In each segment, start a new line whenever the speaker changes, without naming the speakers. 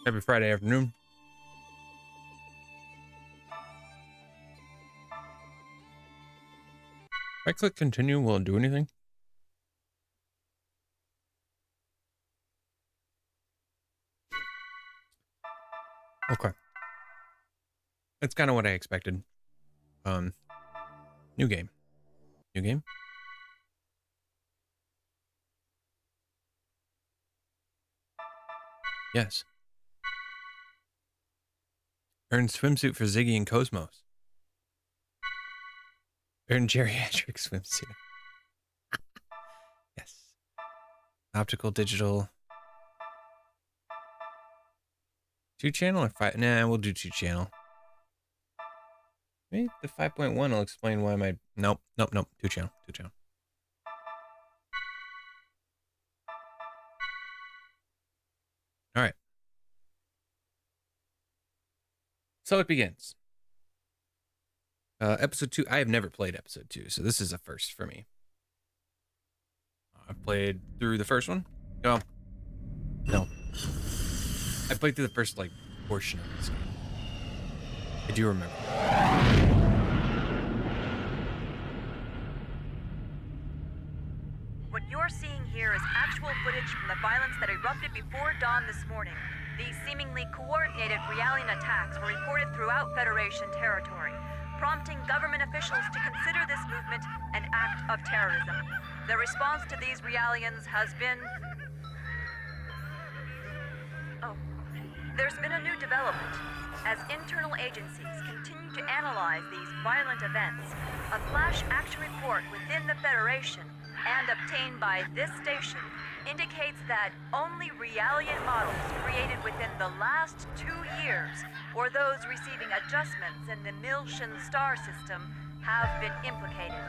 Happy Friday afternoon. If I click continue, will it do anything? Okay. That's kind of what I expected. New game. New game? Yes. Earn swimsuit for Ziggy and Cosmos. Earn geriatric swimsuit. Yes. Optical, digital. 2-channel or 5? Nah, we'll do 2-channel. Maybe the 5.1 will explain why my... Nope. 2-channel. 2-channel. All right. So it begins. Episode 2. I have never played episode 2, so this is a first for me. I've played through the first one. No. I played through the first, portion of this game. I do remember.
What you're seeing here is actual footage from the violence that erupted before dawn this morning. These seemingly coordinated Realian attacks were reported throughout Federation territory, prompting government officials to consider this movement an act of terrorism. The response to these Realians has been... There's been a new development. As internal agencies continue to analyze these violent events, a flash action report within the Federation and obtained by this station indicates that only Realian models created within the last 2 years, or those receiving adjustments in the Milshan star system, have been implicated.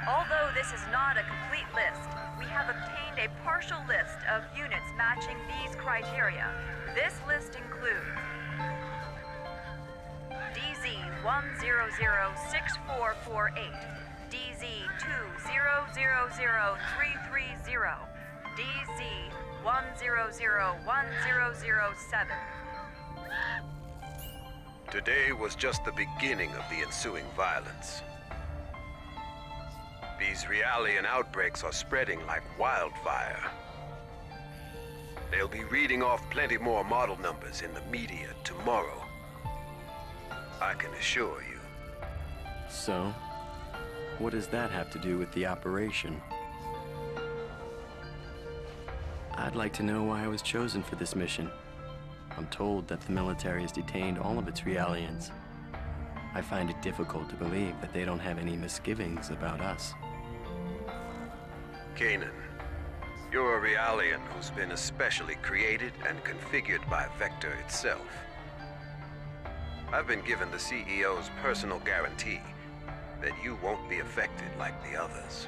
Although this is not a complete list, we have obtained a partial list of units matching these criteria. This list includes DZ-100-6448, DZ-2000330, DZ-100-1007.
Today was just the beginning of the ensuing violence. These Realian outbreaks are spreading like wildfire. They'll be reading off plenty more model numbers in the media tomorrow. I can assure you.
So, what does that have to do with the operation? I'd like to know why I was chosen for this mission. I'm told that the military has detained all of its Realians. I find it difficult to believe that they don't have any misgivings about us.
Kanan, you're a Realian who's been especially created and configured by Vector itself. I've been given the CEO's personal guarantee that you won't be affected like the others.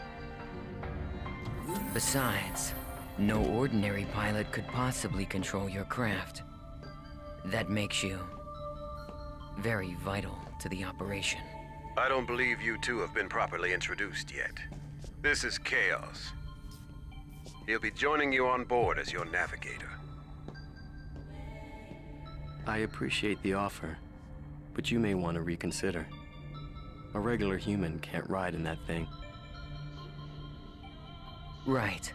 Besides, no ordinary pilot could possibly control your craft. That makes you very vital to the operation.
I don't believe you two have been properly introduced yet. This is Chaos. He'll be joining you on board as your navigator.
I appreciate the offer, but you may want to reconsider. A regular human can't ride in that thing.
Right.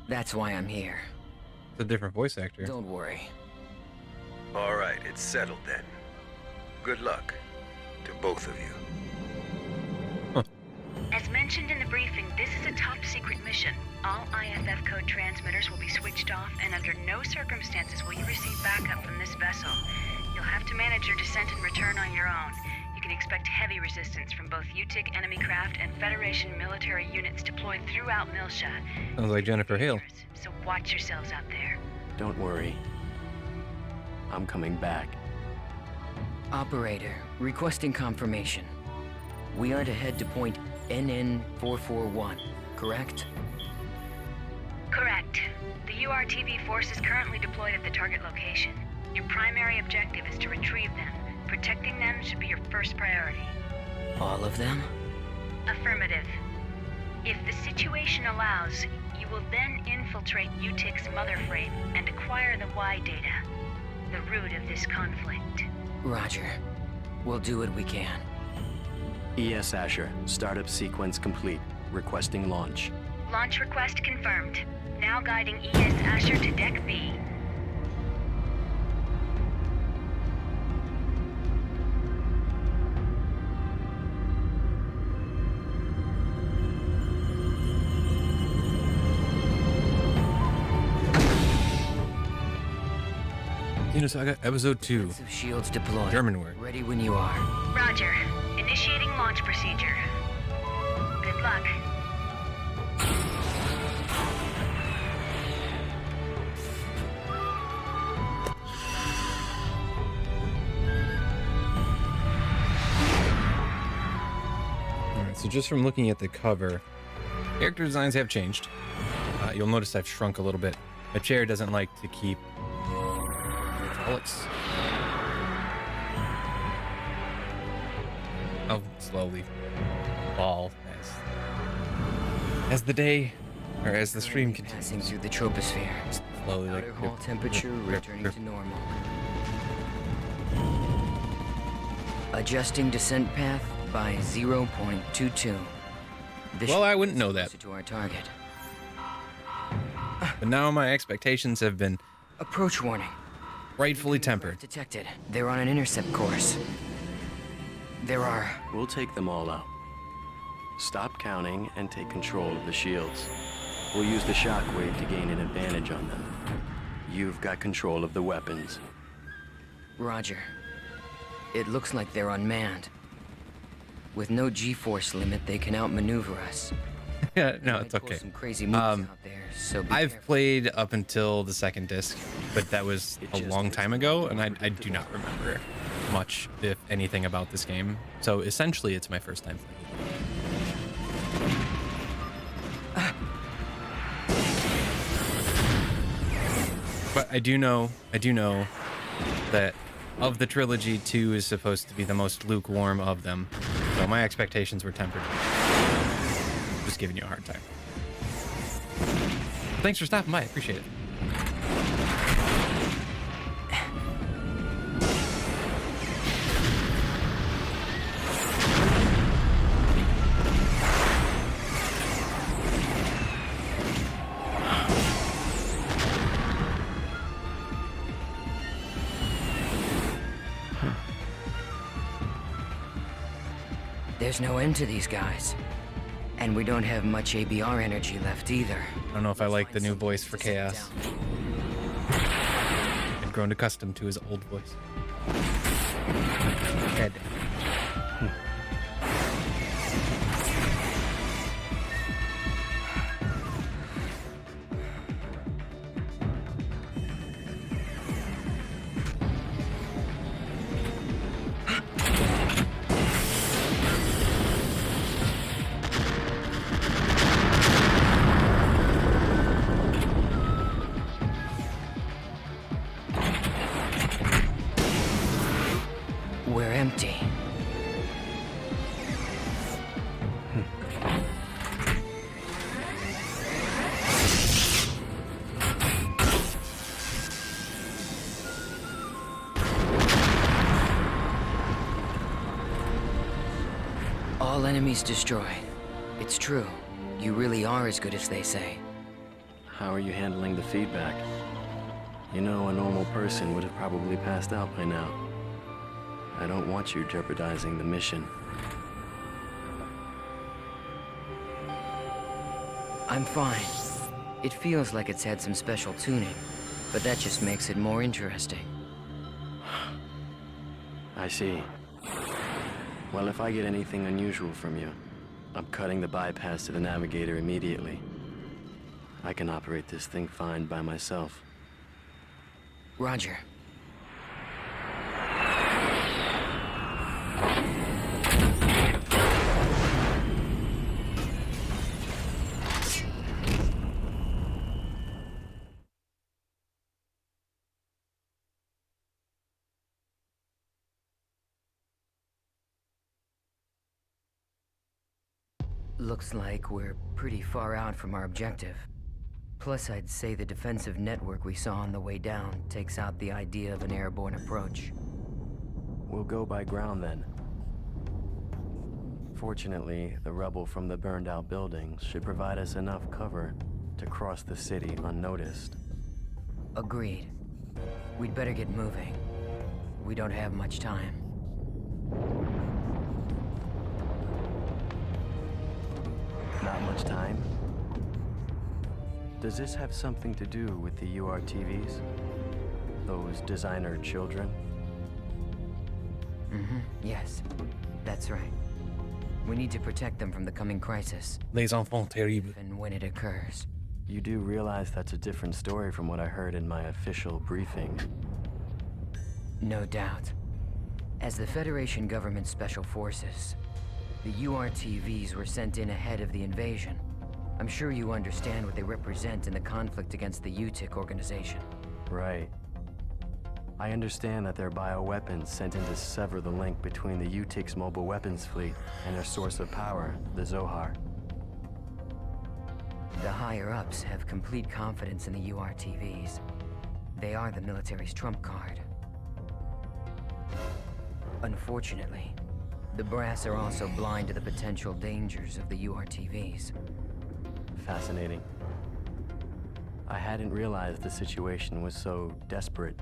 That's why I'm here.
It's a different voice actor.
Don't worry.
All right, it's settled then. Good luck to both of you.
As mentioned in the briefing, this is a top-secret mission. All IFF code transmitters will be switched off, and under no circumstances will you receive backup from this vessel. You'll have to manage your descent and return on your own. You can expect heavy resistance from both UTIC enemy craft and Federation military units deployed throughout Milsha.
Sounds like Jennifer Hale.
So watch yourselves out there.
Don't worry. I'm coming back.
Operator, requesting confirmation. We are to head to point NN441, correct?
Correct. The URTV force is currently deployed at the target location. Your primary objective is to retrieve them. Protecting them should be your first priority.
All of them?
Affirmative. If the situation allows, you will then infiltrate UTIC's mother frame and acquire the Y data. the root of this conflict.
Roger. We'll do what we can.
ES Asher, startup sequence complete. Requesting launch.
Launch request confirmed. Now guiding ES Asher to Deck B.
Xenosaga Episode 2.
Defensive shields deployed.
German word.
Ready when you are.
Roger. Initiating launch procedure. Good luck.
Alright, so just from looking at the cover, character designs have changed. You'll notice I've shrunk a little bit. My chair doesn't like to keep italics. I'll slowly fall as the day, or as the stream
Passing
continues.
through the troposphere.
Slowly,
Outer
like,
hull temperature returning to normal. Adjusting descent path by 0.22. This
Well, I
should
wouldn't
get us
know that.
closer to our target.
But now my expectations have been
Approach warning.
rightfully tempered.
Detected. They're on an intercept course. There are...
We'll take them all out. Stop counting and take control of the shields. We'll use the shockwave to gain an advantage on them. You've got control of the weapons.
Roger. It looks like they're unmanned. With no G-force limit, they can outmaneuver us.
Yeah, no,
Might
it's
pull
okay.
Some crazy moves out there, so be
I've
careful.
played up until the second disc, but that was
It
a
just
long
gets
time ago,
more
and I do
predictable.
not remember much, if anything, about this game. So essentially, it's my first time playing. But I do know that of the trilogy, 2 is supposed to be the most lukewarm of them. So my expectations were tempered. Just giving you a hard time. Thanks for stopping by. I appreciate it.
There's no end to these guys. And we don't have much ABR energy left either.
I don't know if I like the new voice for Chaos. I've grown accustomed to his old voice. Head.
We're empty. All enemies destroyed. It's true. You really are as good as they say.
How are you handling the feedback? You know, a normal person would have probably passed out by now. I don't want you jeopardizing the mission.
I'm fine. It feels like it's had some special tuning, but that just makes it more interesting.
I see. Well, if I get anything unusual from you, I'm cutting the bypass to the navigator immediately. I can operate this thing fine by myself.
Roger. Looks like we're pretty far out from our objective. Plus, I'd say the defensive network we saw on the way down takes out the idea of an airborne approach.
We'll go by ground then. Fortunately, the rubble from the burned-out buildings should provide us enough cover to cross the city unnoticed.
Agreed. We'd better get moving. We don't have much time.
Not much time? Does this have something to do with the URTVs? Those designer children?
Yes, that's right. We need to protect them from the coming crisis,
Les enfants terribles.
and when it occurs.
You do realize that's a different story from what I heard in my official briefing.
No doubt. As the Federation government special forces, the URTVs were sent in ahead of the invasion. I'm sure you understand what they represent in the conflict against the UTIC organization.
Right. I understand that they're bioweapons sent in to sever the link between the UTIC's mobile weapons fleet and their source of power, the Zohar.
The higher-ups have complete confidence in the URTVs. They are the military's trump card. Unfortunately, the brass are also blind to the potential dangers of the URTVs.
Fascinating. I hadn't realized the situation was so desperate.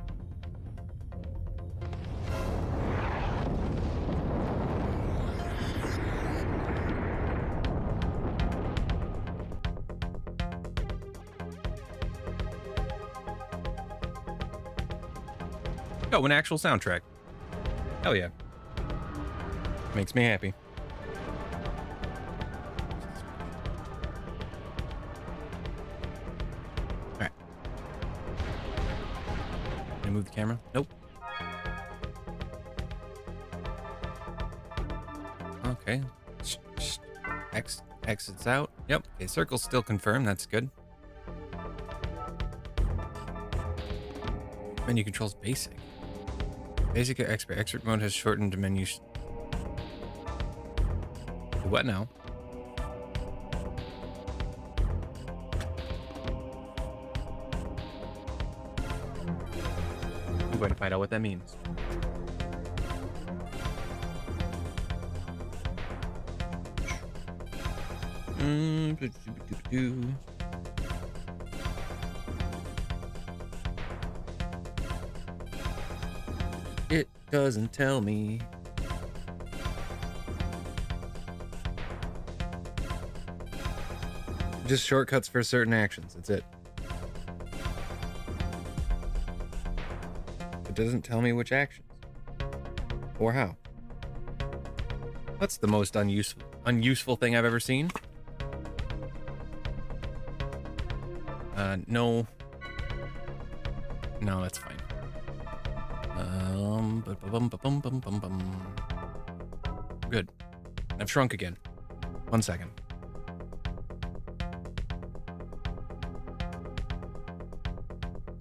Oh, an actual soundtrack. Hell yeah. Makes me happy. Alright. Can I move the camera? Nope. Okay. Exits out. Yep. Okay, circle's still confirmed. That's good. Menu controls basic. Basic or expert. Expert mode has shortened the menu. What now? I'm going to find out what that means. It doesn't tell me. Just shortcuts for certain actions. That's it. It doesn't tell me which actions or how. That's the most unuseful thing I've ever seen. No. No, that's fine. Good. I've shrunk again. 1 second.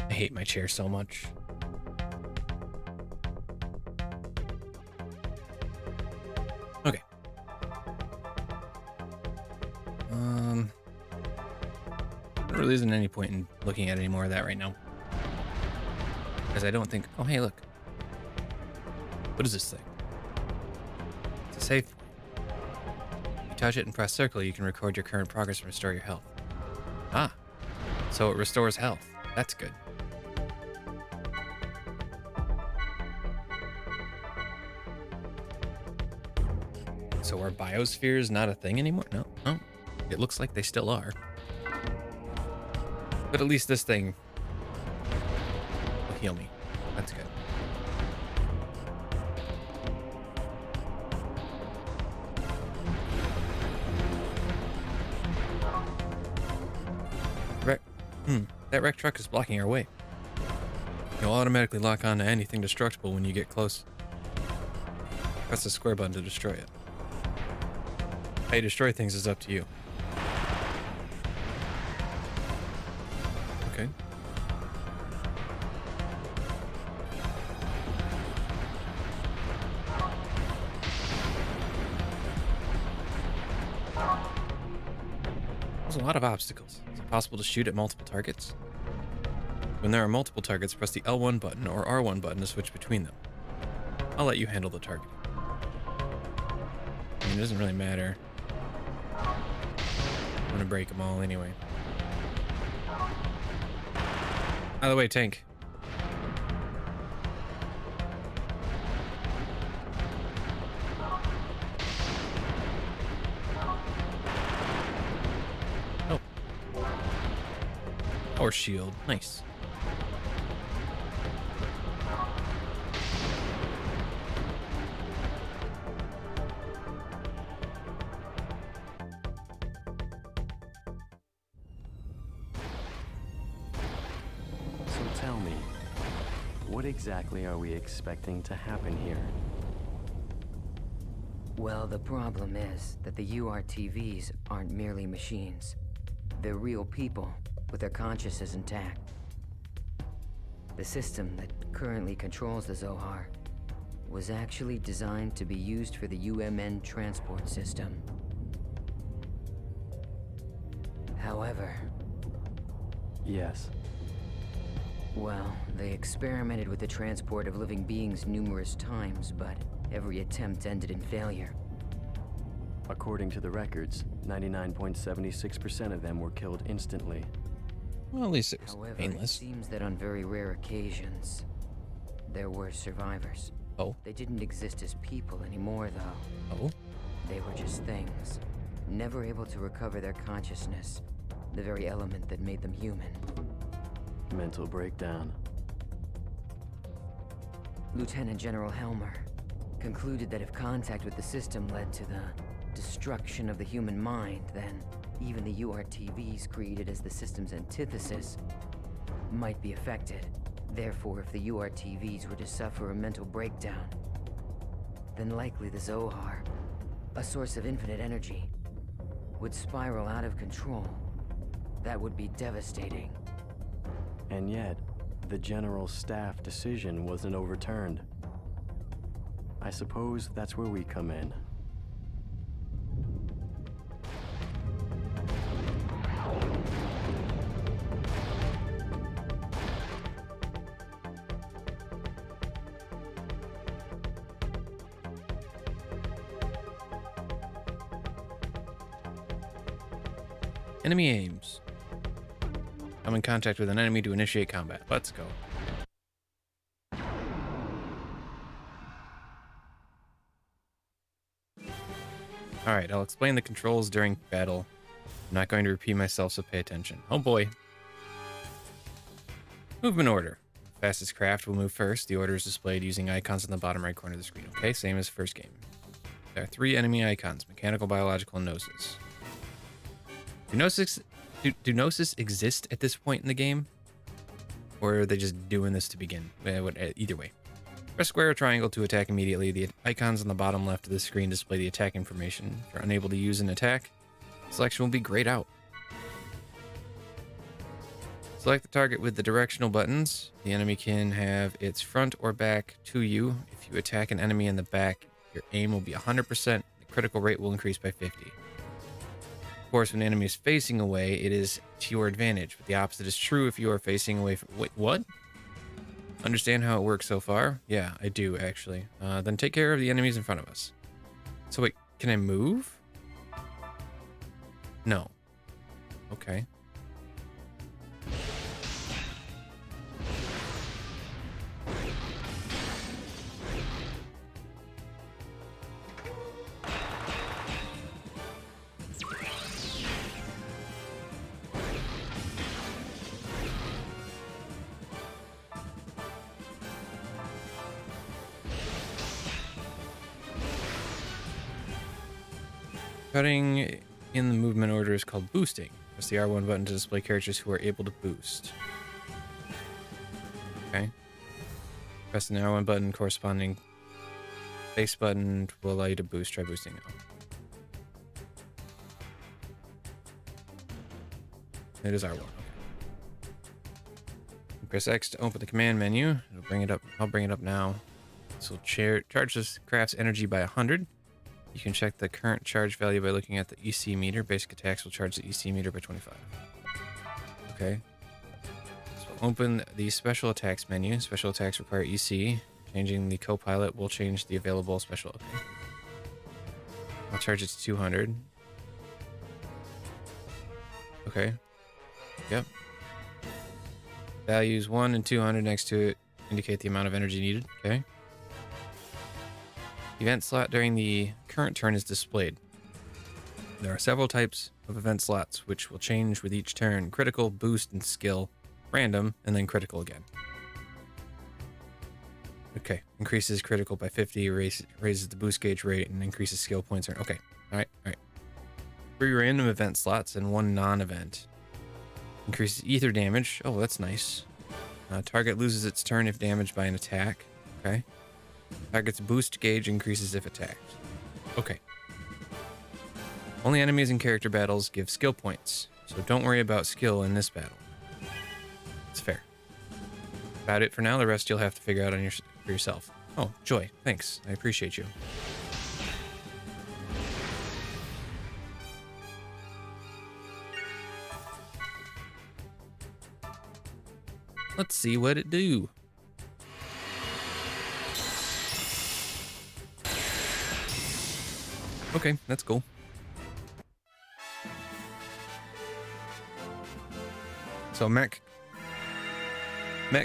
I hate my chair so much. Okay. There really isn't any point in looking at any more of that right now. Because I don't think... Oh, hey, look. What is this thing? It's a save point. If you touch it and press circle, you can record your current progress and restore your health. Ah. So it restores health. That's good. So are biospheres not a thing anymore? No. No. It looks like they still are. But at least this thing will heal me. That's good. That wrecked truck is blocking our way. You'll automatically lock on to anything destructible when you get close. Press the square button to destroy it. How you destroy things is up to you. Okay. There's a lot of obstacles. Is it possible to shoot at multiple targets? When there are multiple targets, press the L1 button or R1 button to switch between them. I'll let you handle the targeting. I mean, it doesn't really matter. I'm gonna break them all anyway. Out of the way, tank. Oh. Power shield. Nice.
Tell me, what exactly are we expecting to happen here?
Well, the problem is that the URTVs aren't merely machines. They're real people with their consciousness intact. The system that currently controls the Zohar was actually designed to be used for the UMN transport system. However,
Yes.
well, they experimented with the transport of living beings numerous times, but every attempt ended in failure.
According to the records, 99.76% of them were killed instantly.
Well, at least it was
However, it
painless.
seems that on very rare occasions, there were survivors.
Oh.
They didn't exist as people anymore, though.
Oh.
They were just things, never able to recover their consciousness, the very element that made them human.
Mental breakdown.
Lieutenant General Helmer concluded that if contact with the system led to the destruction of the human mind, then even the URTVs created as the system's antithesis might be affected. Therefore, if the URTVs were to suffer a mental breakdown, then likely the Zohar, a source of infinite energy, would spiral out of control. That would be devastating.
And yet, the General Staff decision wasn't overturned. I suppose that's where we come in.
Enemy aims. I'm in contact with an enemy to initiate combat. Let's go. Alright, I'll explain the controls during battle. I'm not going to repeat myself, so pay attention. Oh boy. Movement order. Fastest craft will move first. The order is displayed using icons in the bottom right corner of the screen. Okay, same as first game. There are 3 enemy icons: mechanical, biological, and gnosis. Do gnosis exist at this point in the game? Or are they just doing this to begin? Either way. Press square or triangle to attack immediately. The icons on the bottom left of the screen display the attack information. If you're unable to use an attack, selection will be grayed out. Select the target with the directional buttons. The enemy can have its front or back to you. If you attack an enemy in the back, your aim will be 100%. The critical rate will increase by 50. Of course, when the enemy is facing away, it is to your advantage, but the opposite is true if you are facing away from... Wait, what? Understand how it works so far? Yeah, I do, actually. Then take care of the enemies in front of us. So wait, can I move? No. Okay. Cutting in the movement order is called boosting. Press the R1 button to display characters who are able to boost. Okay. Press the R1 button corresponding base button will allow you to boost. Try boosting now. It is R1. Okay. Press X to open the command menu. It'll bring it up. I'll bring it up now. This will charge this craft's energy by 100. You can check the current charge value by looking at the EC meter. Basic attacks will charge the EC meter by 25. Okay. So open the special attacks menu. Special attacks require EC. Changing the co-pilot will change the available special. Okay. I'll charge it to 200. Okay. Yep. Values 1 and 200 next to it indicate the amount of energy needed. Okay. Event slot during the current turn is displayed. There are several types of event slots which will change with each turn. Critical, boost, and skill. Random, and then critical again. Okay. Increases critical by 50, raises the boost gauge rate, and increases skill points. Okay. Alright. 3 random event slots and 1 non-event. Increases ether damage. Oh, that's nice. Target loses its turn if damaged by an attack. Okay. Target's boost gauge increases if attacked. Okay. Only enemies in character battles give skill points, so don't worry about skill in this battle. It's fair. About it for now. The rest you'll have to figure out for yourself. Oh, Joy, thanks. I appreciate you. Let's see what it do. Okay, that's cool. So mech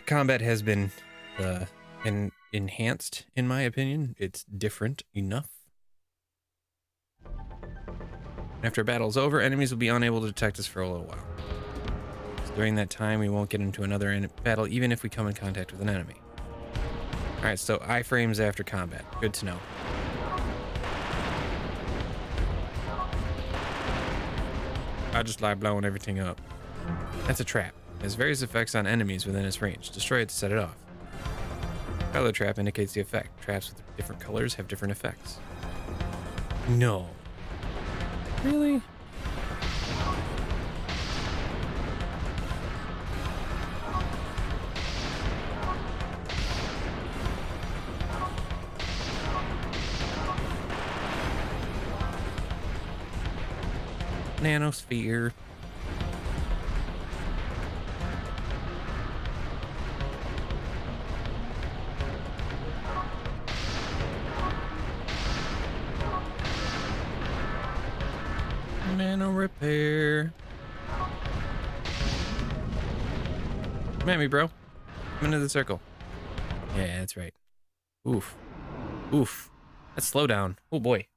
combat has been enhanced, in my opinion. It's different enough. After battle's over, enemies will be unable to detect us for a little while. So during that time, we won't get into another battle, even if we come in contact with an enemy. Alright, so iframes after combat. Good to know. I just like blowing everything up. That's a trap. It has various effects on enemies within its range. Destroy it to set it off. Color trap indicates the effect. Traps with different colors have different effects. No. Really? Nanosphere. Nano repair. Come at me, bro. Come into the circle. Yeah, that's right. Oof. Oof. That's slow down. Oh boy.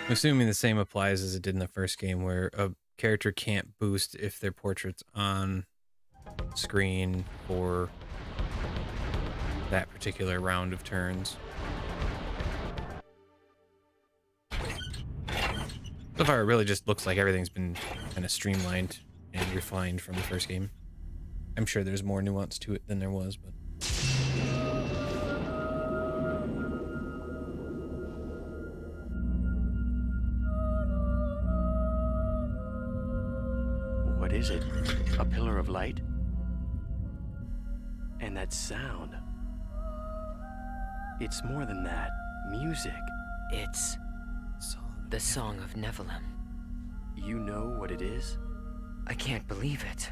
I'm assuming the same applies as it did in the first game, where a character can't boost if their portrait's on screen for that particular round of turns. So far, it really just looks like everything's been kind of streamlined and refined from the first game. I'm sure there's more nuance to it than there was, but...
What is it? A pillar of light? And that sound. It's more than that. Music.
It's the Song of Nephilim.
You know what it is?
I can't believe it.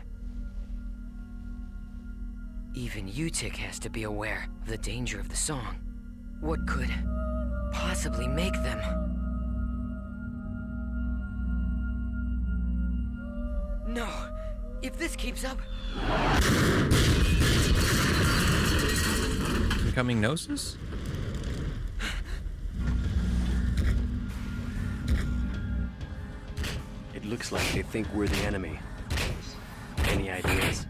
Even Utic has to be aware of the danger of the song. What could possibly make them? No! If this keeps up...
Becoming Gnosis?
It looks like they think we're the enemy. Any ideas?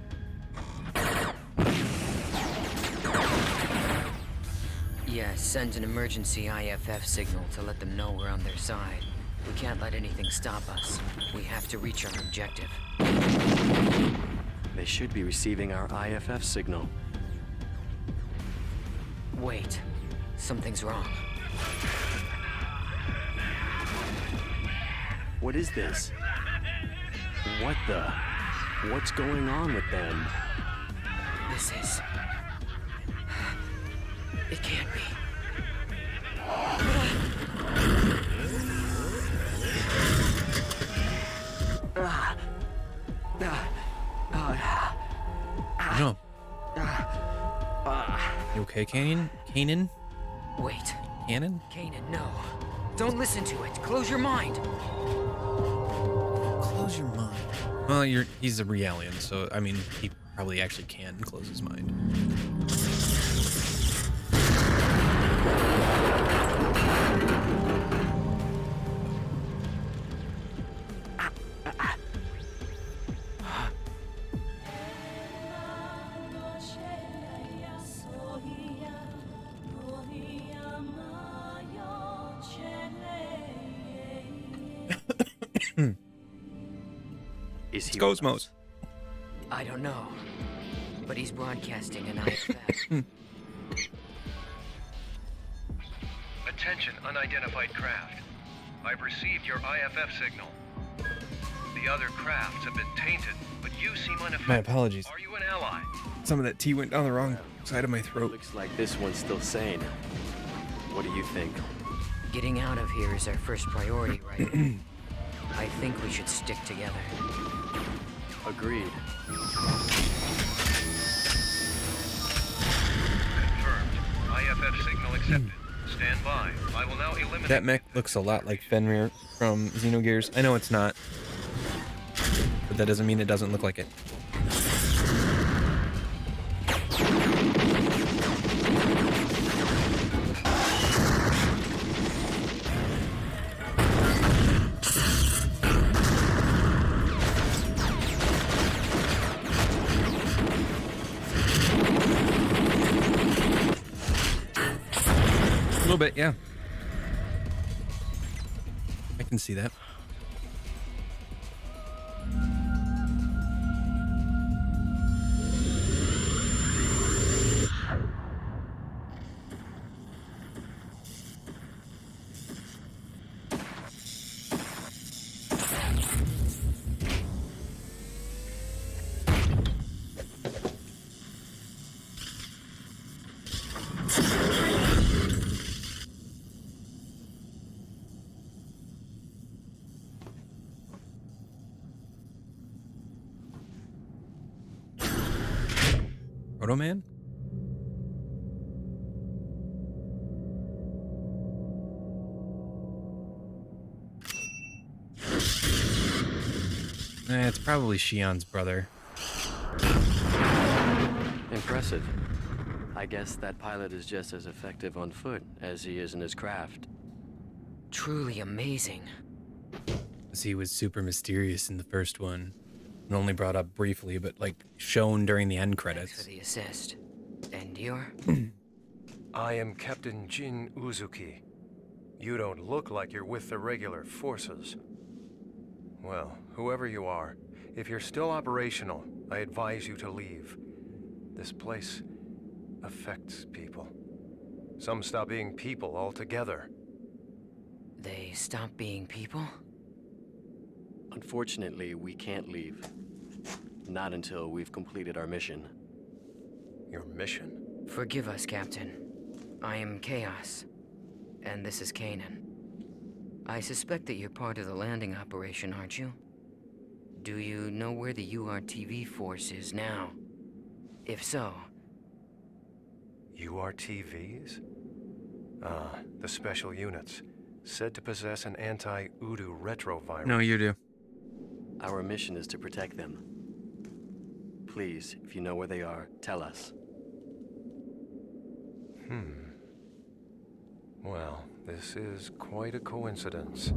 Yeah, send an emergency IFF signal to let them know we're on their side. We can't let anything stop us. We have to reach our objective.
They should be receiving our IFF signal.
Wait. Something's wrong.
What is this? What the? What's going on with them?
This is... It can't be.
No. You okay, Canyon? Kanan?
Wait.
Cannon?
Kanan, no. Don't listen to it. Close your mind.
Close your mind. Well, he's a Realian, so, I mean, he probably actually can close his mind.
Is he
Cosmos.
I don't know. But he's broadcasting an IFF.
Attention, unidentified craft. I've received your IFF signal. The other crafts have been tainted, but you seem unaffected.
My apologies.
Are you an ally?
Some of that tea went down the wrong side of my throat.
Looks like this one's still sane. What do you think?
Getting out of here is our first priority, right? I think we should stick together.
Agreed.
Confirmed. IFF signal accepted. Stand by. I will now eliminate...
That mech looks a lot like Fenrir from Xenogears. I know it's not, but that doesn't mean it doesn't look like it. A little bit, yeah. I can see that. Proto Man? It's probably Shion's brother.
Impressive. I guess that pilot is just as effective on foot as he is in his craft.
truly amazing.
He was super mysterious in the first one. And only brought up briefly, but like shown during the end
Thanks
credits.
for the assist. And you're?
I am Captain Jin Uzuki. You don't look like you're with the regular forces. Well, whoever you are, if you're still operational, I advise you to leave. This place affects people. Some stop being people altogether.
They stop being people?
Unfortunately, we can't leave. Not until we've completed our mission.
Your mission?
Forgive us, Captain. I am Chaos, and this is Kanan. I suspect that you're part of the landing operation, aren't you? Do you know where the URTV force is now? If so...
URTVs? Ah, the special units. Said to possess an anti-Udu retrovirus.
No, you do.
Our mission is to protect them. Please, if you know where they are, tell us.
Well, this is quite a coincidence.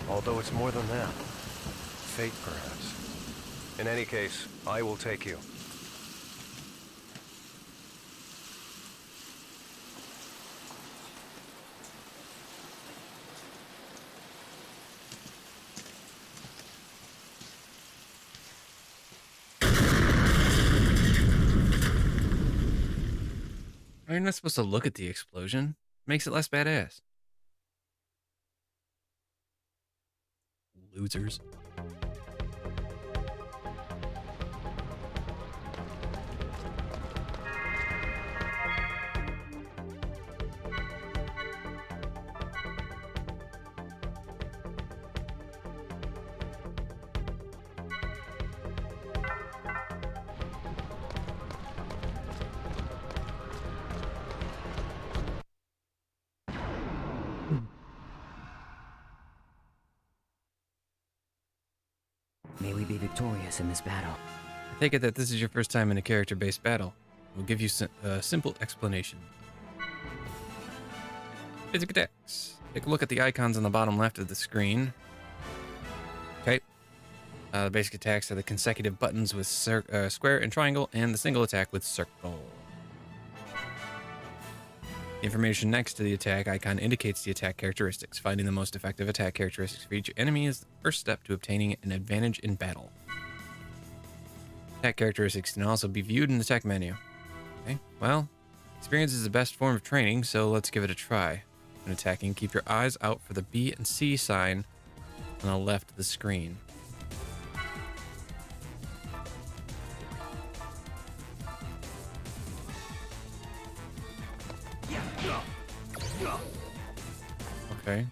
Although it's more than that. Fate, perhaps. In any case, I will take you.
You're not supposed to look at the explosion. Makes it less badass. Losers.
May we be victorious in this battle.
I take it that this is your first time in a character-based battle. We'll give you a simple explanation. Basic attacks. Take a look at the icons on the bottom left of the screen. Okay. The basic attacks are the consecutive buttons with square and triangle, and the single attack with circle. The information next to the attack icon indicates the attack characteristics. Finding the most effective attack characteristics for each enemy is the first step to obtaining an advantage in battle. Attack characteristics can also be viewed in the attack menu. Okay, well, experience is the best form of training, so let's give it a try. When attacking, keep your eyes out for the B and C sign on the left of the screen. Okay.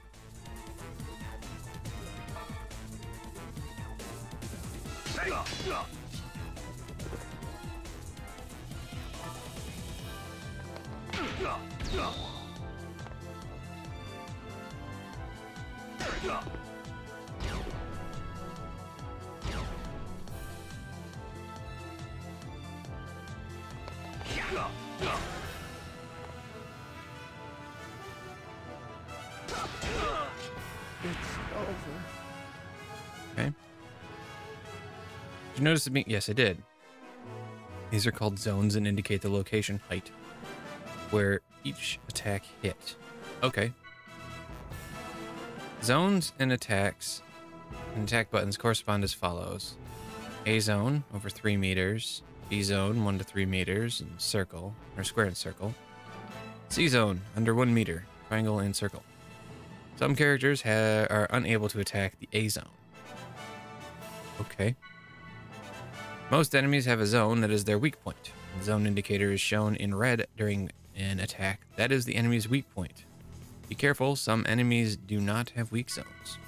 Okay. Did you notice it? Yes, I did. These are called zones and indicate the location height where each attack hit. Okay. Zones and attacks and attack buttons correspond as follows. A zone over 3 meters, B zone 1 to 3 meters, and circle, or square and circle. C zone under 1 meter, triangle and circle. Some characters are unable to attack the A zone. Okay. Most enemies have a zone that is their weak point. The zone indicator is shown in red during an attack. That is the enemy's weak point. Be careful, some enemies do not have weak zones.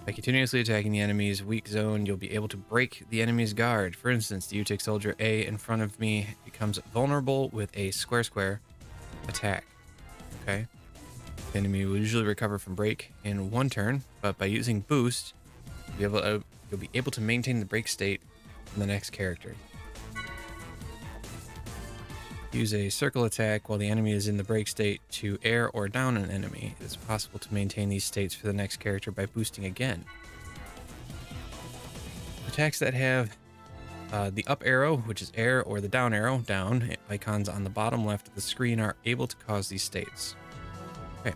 By continuously attacking the enemy's weak zone, you'll be able to break the enemy's guard. For instance, the UTIC soldier A in front of me becomes vulnerable with a square attack. Okay. The enemy will usually recover from break in 1 turn, but by using boost, you'll be able to maintain the break state in the next character. Use a circle attack while the enemy is in the break state to air or down an enemy. It is possible to maintain these states for the next character by boosting again. Attacks that have the up arrow, which is air, or the down arrow, down, icons on the bottom left of the screen are able to cause these states. Okay.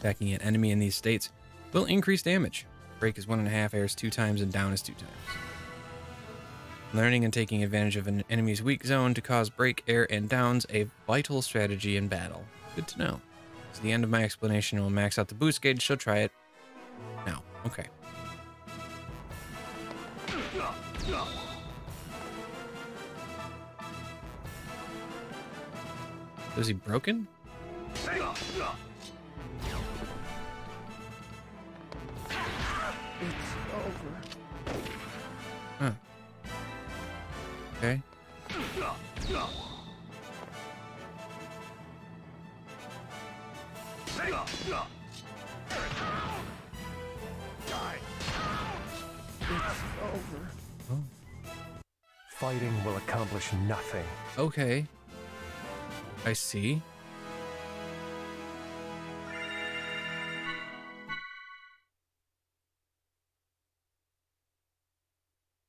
Attacking an enemy in these states will increase damage. Break is 1.5, air is 2 times, and down is 2 times. Learning and taking advantage of an enemy's weak zone to cause break, air, and downs, a vital strategy in battle. Good to know. It's the end of my explanation. We'll max out the boost gauge, so try it now. Okay. Was he broken? Huh. Okay. Oh.
Fighting will accomplish nothing.
Okay. I see.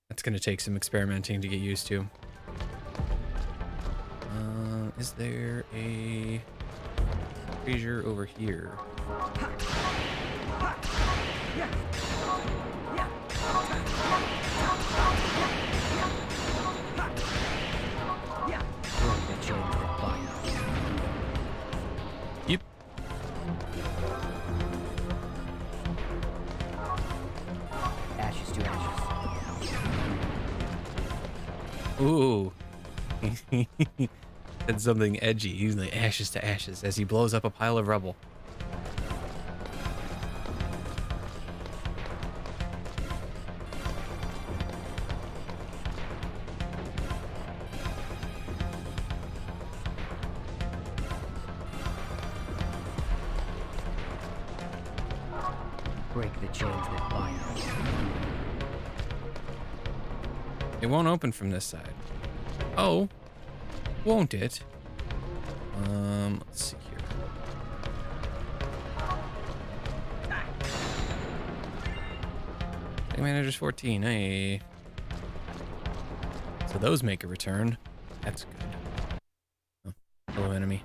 That's going to take some experimenting to get used to. Is there a treasure over here? Yep.
Ashes to ashes.
Ooh. Said something edgy. He's like ashes to ashes as he blows up a pile of rubble.
Break the chains that bind us.
It won't open from this side. Oh. Won't it? Let's see here. Game manager's 14. Hey. So those make a return. That's good. Oh, hello, enemy.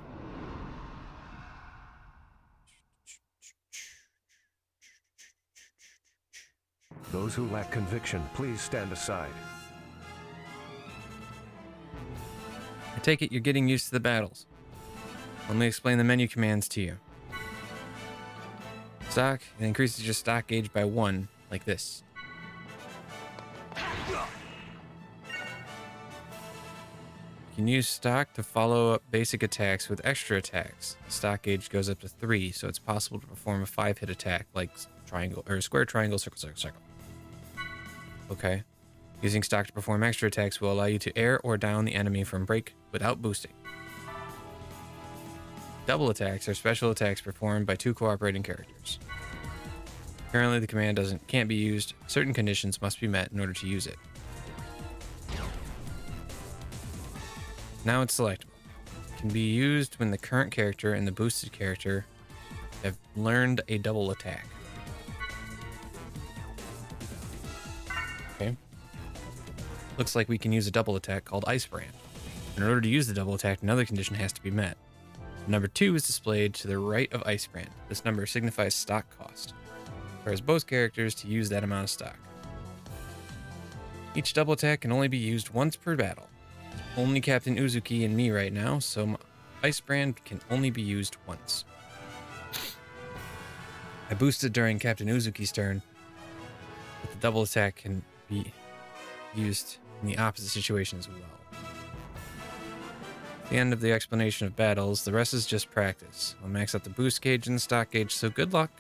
Those who lack conviction, please stand aside.
I take it you're getting used to the battles. Let me explain the menu commands to you. Stock, it increases your stock gauge by 1, like this. You can use stock to follow up basic attacks with extra attacks. The stock gauge goes up to 3, so it's possible to perform a 5-hit attack like triangle or square, triangle, circle, circle, circle. Okay. Using stock to perform extra attacks will allow you to air or down the enemy from break without boosting. Double attacks are special attacks performed by 2 cooperating characters. Currently, the command can't be used. Certain conditions must be met in order to use it. Now it's selectable. It can be used when the current character and the boosted character have learned a double attack. Okay. Looks like we can use a double attack called Ice Brand. In order to use the double attack, another condition has to be met. Number 2 is displayed to the right of Ice Brand. This number signifies stock cost. Requires both characters to use that amount of stock. Each double attack can only be used once per battle. Only Captain Uzuki and me right now, so my Ice Brand can only be used once. I boosted during Captain Uzuki's turn, but the double attack can be used in the opposite situation as well. At the end of the explanation of battles, the rest is just practice. I'll max out the boost gauge and the stock gauge, so good luck.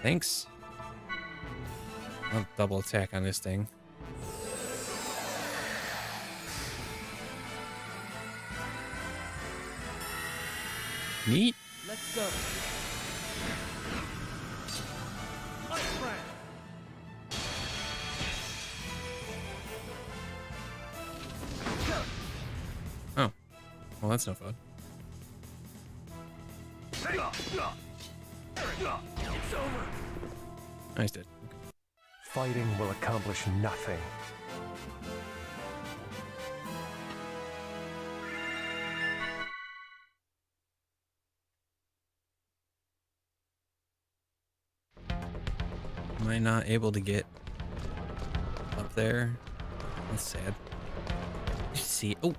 Thanks. I'll double attack on this thing. Neat.
Let's go. Ice Brand.
Well, that's no fun. Nice, dead.
Fighting will accomplish nothing.
Am I not able to get up there? That's sad. You see, oh.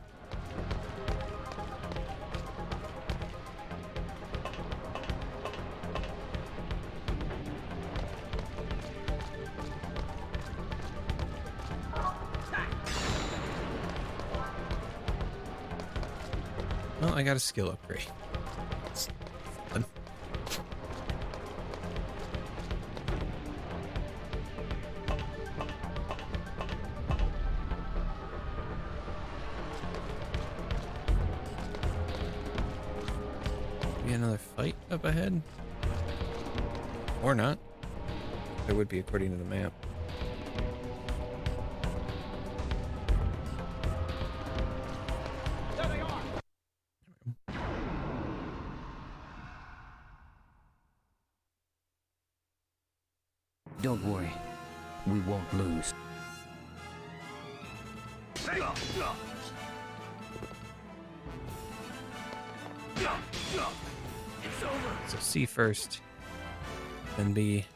Well, I got a skill upgrade. It's fun. Be another fight up ahead? Or not. There would be according to the map.
Don't worry. We won't lose.
So C first, then B.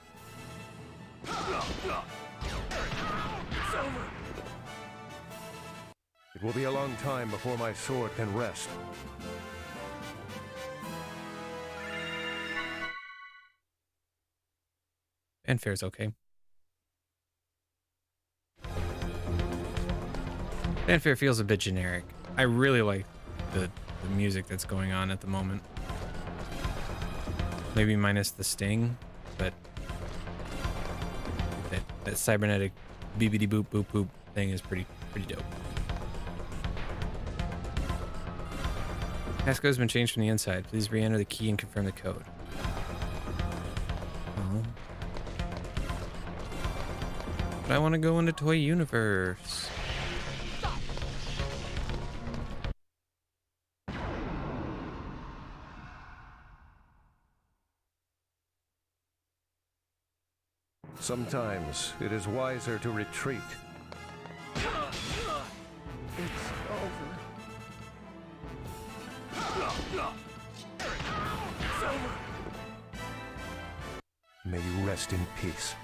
It will be a long time before my sword can rest.
Fanfare's okay. Fanfare feels a bit generic. I really like the music that's going on at the moment. Maybe minus the sting, but that cybernetic beepity boop boop boop thing is pretty dope. Passcode has been changed from the inside. Please re-enter the key and confirm the code. Oh. But I want to go into Toy Universe.
Sometimes it is wiser to retreat.
It's over.
May you rest in peace.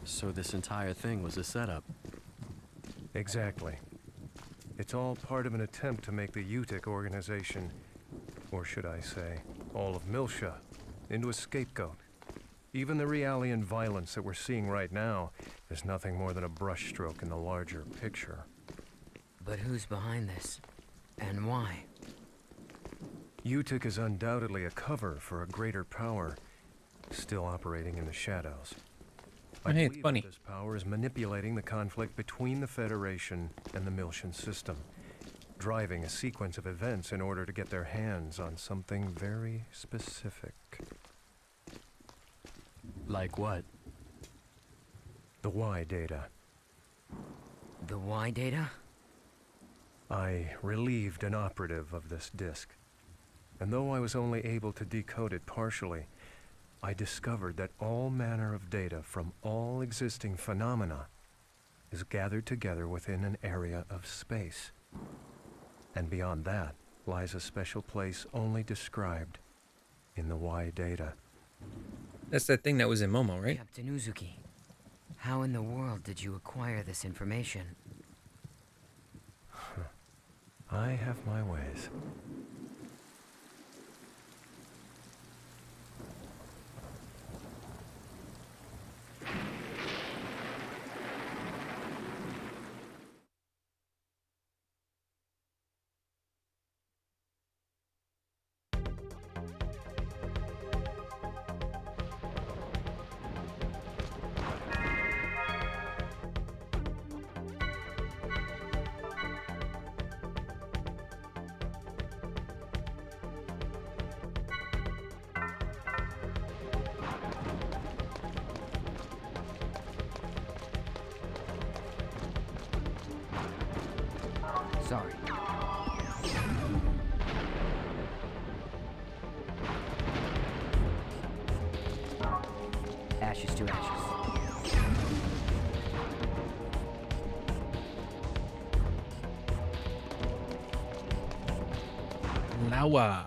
So this entire thing was a setup.
Exactly. It's all part of an attempt to make the UTIC organization, or should I say, all of Milsha, into a scapegoat. Even the Realian violence that we're seeing right now is nothing more than a brushstroke in the larger picture.
But who's behind this? And why?
UTIC is undoubtedly a cover for a greater power, still operating in the shadows. I
Hey, it's
believe
funny.
that this power is manipulating the conflict between the Federation and the Milshan system, driving a sequence of events in order to get their hands on something very specific.
Like what?
The Y data.
The Y data?
I relieved an operative of this disk, and though I was only able to decode it partially, I discovered that all manner of data from all existing phenomena is gathered together within an area of space. And beyond that lies a special place only described in the Y data.
That's that thing that was in Momo, right?
Captain Uzuki, how in the world did you acquire this information?
I have my ways.
Sorry. Ashes to ashes.
Lawa.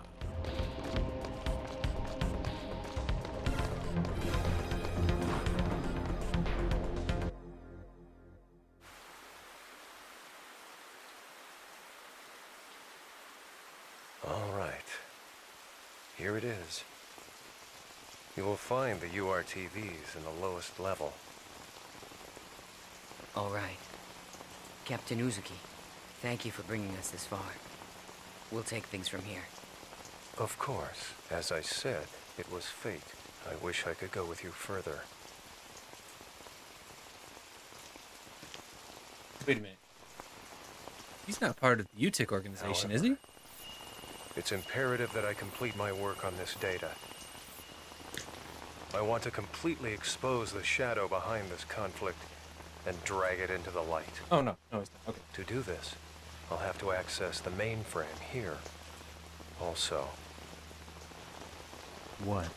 All right. Here it is. You will find the URTVs in the lowest level.
All right. Captain Uzuki, thank you for bringing us this far. We'll take things from here.
Of course. As I said, it was fate. I wish I could go with you further.
Wait a minute. He's not part of the UTIC organization, is he?
However, it's imperative that I complete my work on this data. I want to completely expose the shadow behind this conflict and drag it into the light.
Oh, no. No, he's not. Okay.
To do this, I'll have to access the mainframe here. Also,
What?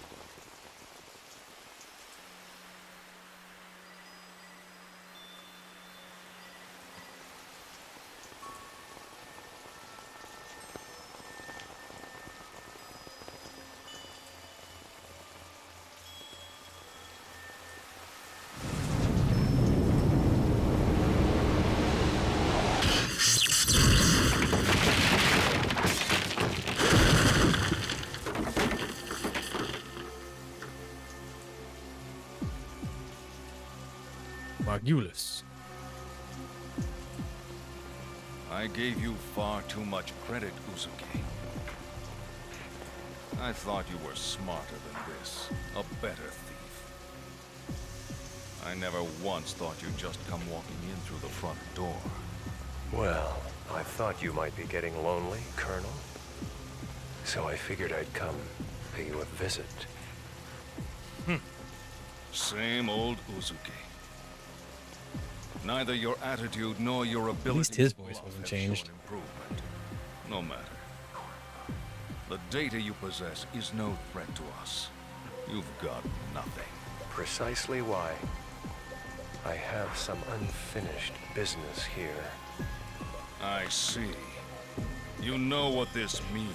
Margulis.
I gave you far too much credit, Uzuki. I thought you were smarter than this, a better thief. I never once thought you'd just come walking in through the front door.
well, I thought you might be getting lonely, Colonel. So I figured I'd come pay you a visit.
Same old Uzuki. Neither your attitude nor your ability
least his voice wasn't changed.
Improvement. No matter. The data you possess is no threat to us. You've got nothing.
Precisely why I have some unfinished business here.
I see. You know what this means.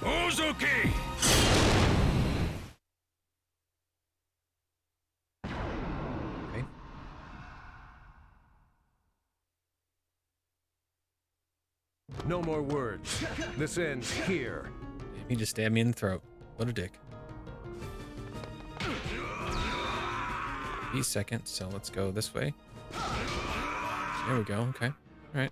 Uzuki!
Okay.
No more words. This ends here.
Damn, he just stabbed me in the throat. What a dick. He's second, so let's go this way. There we go. Okay. All right.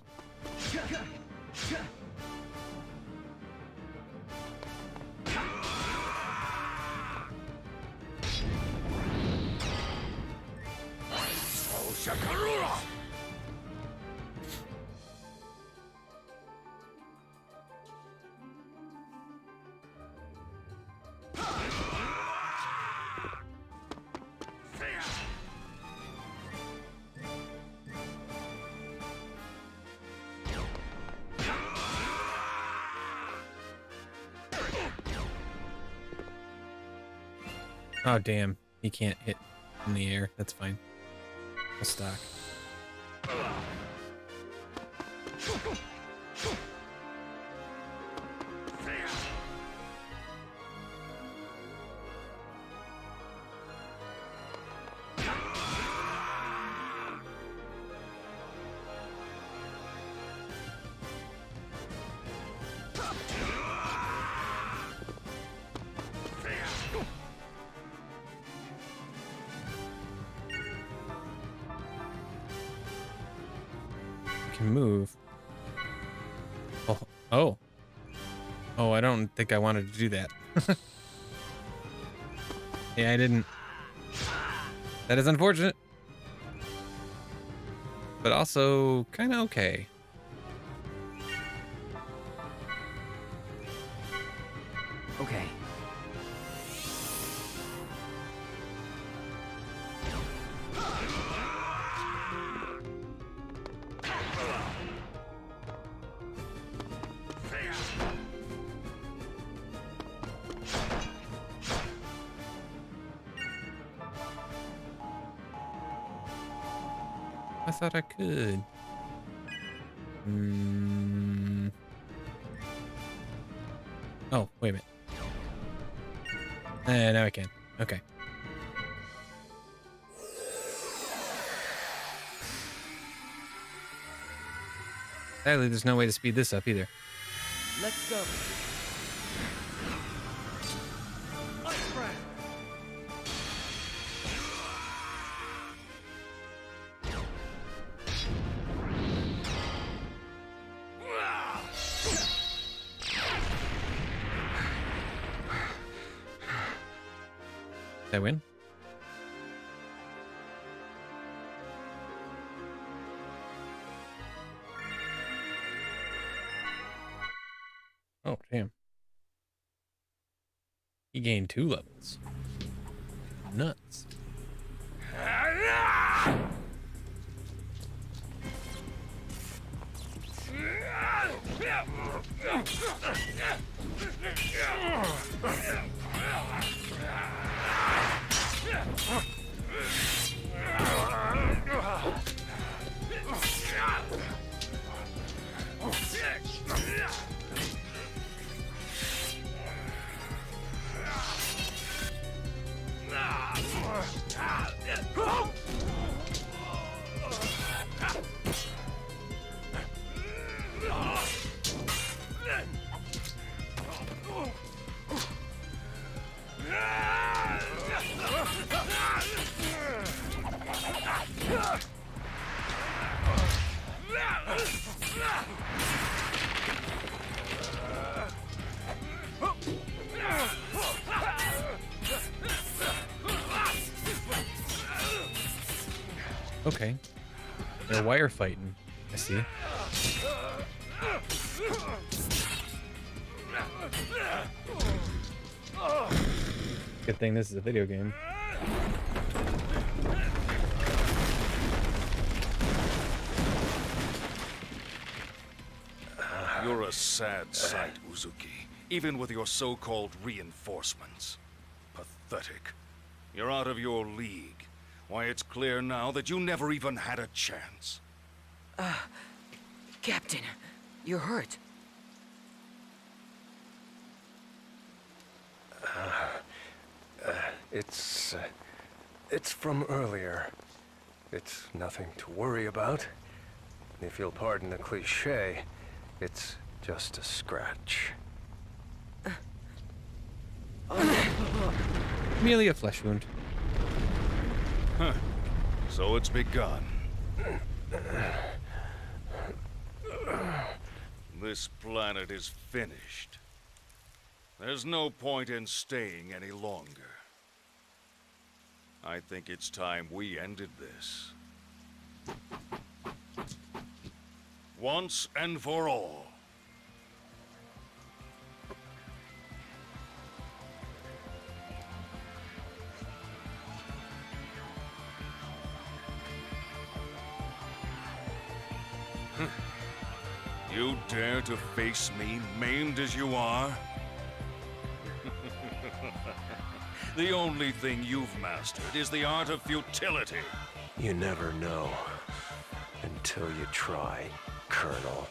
Oh, damn. He can't hit in the air. That's fine. I'll stock. Move. Oh, I don't think I wanted to do that. Yeah, I didn't. That is unfortunate. But also kind of okay.
Okay.
I thought I could. Oh, wait a minute. Now I can. Okay. Sadly, there's no way to speed this up either.
Let's go. Ice Brand.
Did I win? Oh, damn. He gained 2 levels. Nuts. Okay. They're wire fighting. I see. Good thing this is a video game.
You're a sad sight, Uzuki, even with your so-called reinforcements. Pathetic. You're out of your league. Why, it's clear now that you never even had a chance.
Captain, you're hurt.
It's from earlier. It's nothing to worry about. If you'll pardon the cliche, it's just a scratch.
Merely a flesh wound.
Huh. So it's begun. This planet is finished. There's no point in staying any longer. I think it's time we ended this. Once and for all. You dare to face me, maimed as you are? The only thing you've mastered is the art of futility.
You never know until you try, Colonel.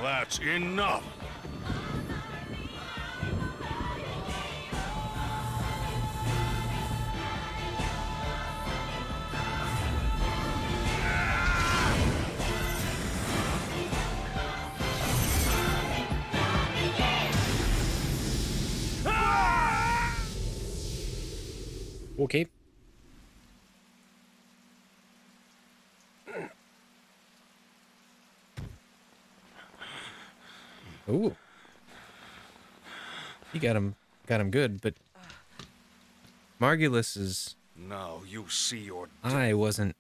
That's enough!
Okay. Ooh. He got him good, but Margulis's
Now you see your
eye wasn't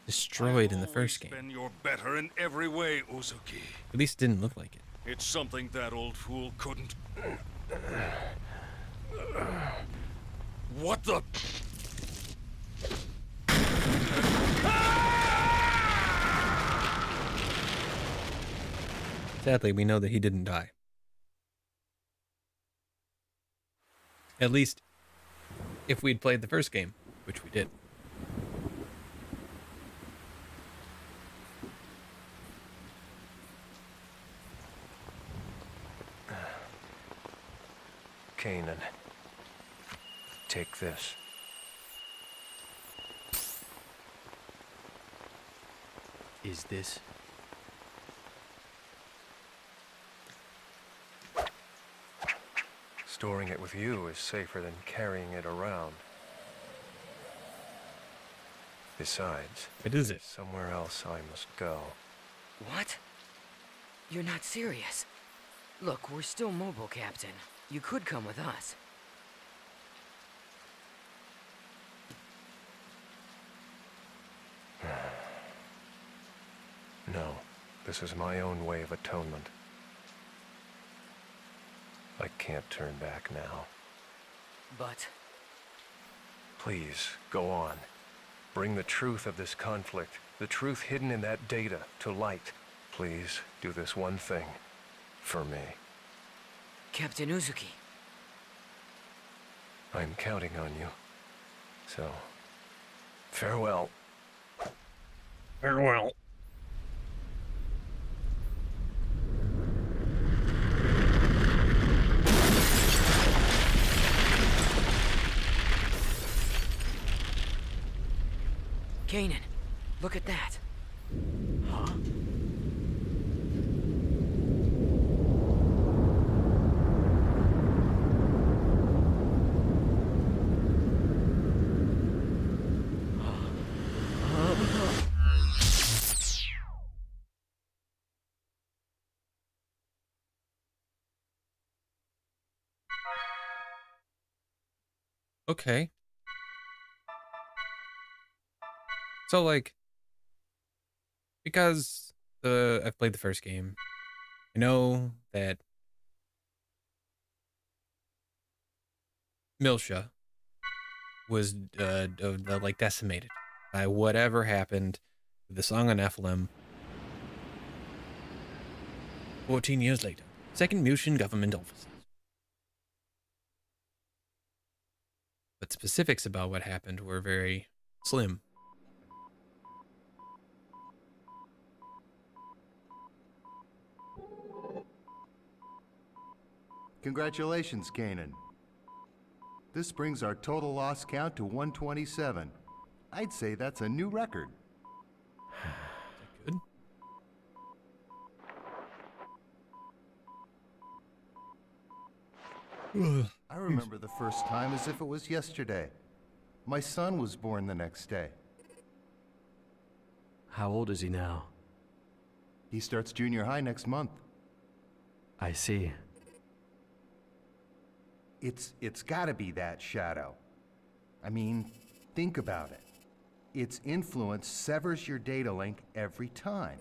destroyed in the first game.
Been your better in every way, Uzuki.
At least it didn't look like it.
It's something that old fool couldn't. What the?
Sadly, we know that he didn't die. At least, if we'd played the first game, which we did.
Kanan. Take this.
Is this?
Storing it with you is safer than carrying it around. Besides,
What is it?
somewhere else I must go.
What? You're not serious. Look, we're still mobile, Captain. You could come with us.
No, this is my own way of atonement. I can't turn back now.
But
Please, go on. Bring the truth of this conflict, the truth hidden in that data, to light. Please, do this one thing. For me.
Captain Uzuki,
I'm counting on you. So, farewell.
Farewell.
Kanan, look at that.
Huh?
Okay. So like, because I've played the first game, I know that Milsha was like decimated by whatever happened with the Song of Nephilim. 14 years later, second Mushin government offices. But specifics about what happened were very slim.
Congratulations, Kanan. This brings our total loss count to 127. I'd say that's a new record.
Good.
I remember the first time as if it was yesterday. My son was born the next day.
How old is he now?
He starts junior high next month.
I see.
It's gotta be that, Shadow. I mean, think about it. Its influence severs your data link every time.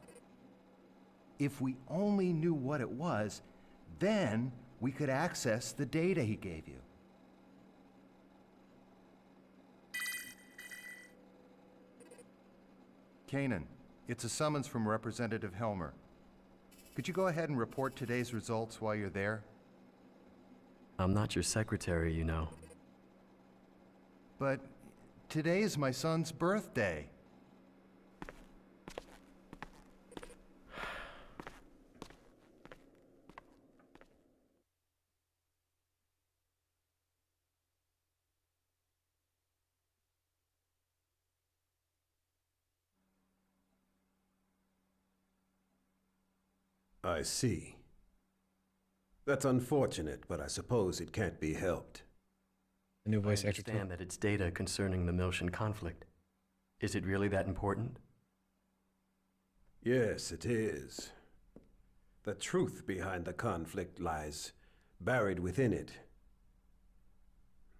If we only knew what it was, then we could access the data he gave you. Kanan, it's a summons from Representative Helmer. Could you go ahead and report today's results while you're there?
I'm not your secretary, you know.
But today is my son's birthday.
I see. That's unfortunate, but I suppose it can't be helped.
The new
I
voice actor.
understand that it's data concerning the Milshan conflict. Is it really that important?
Yes, it is. The truth behind the conflict lies buried within it.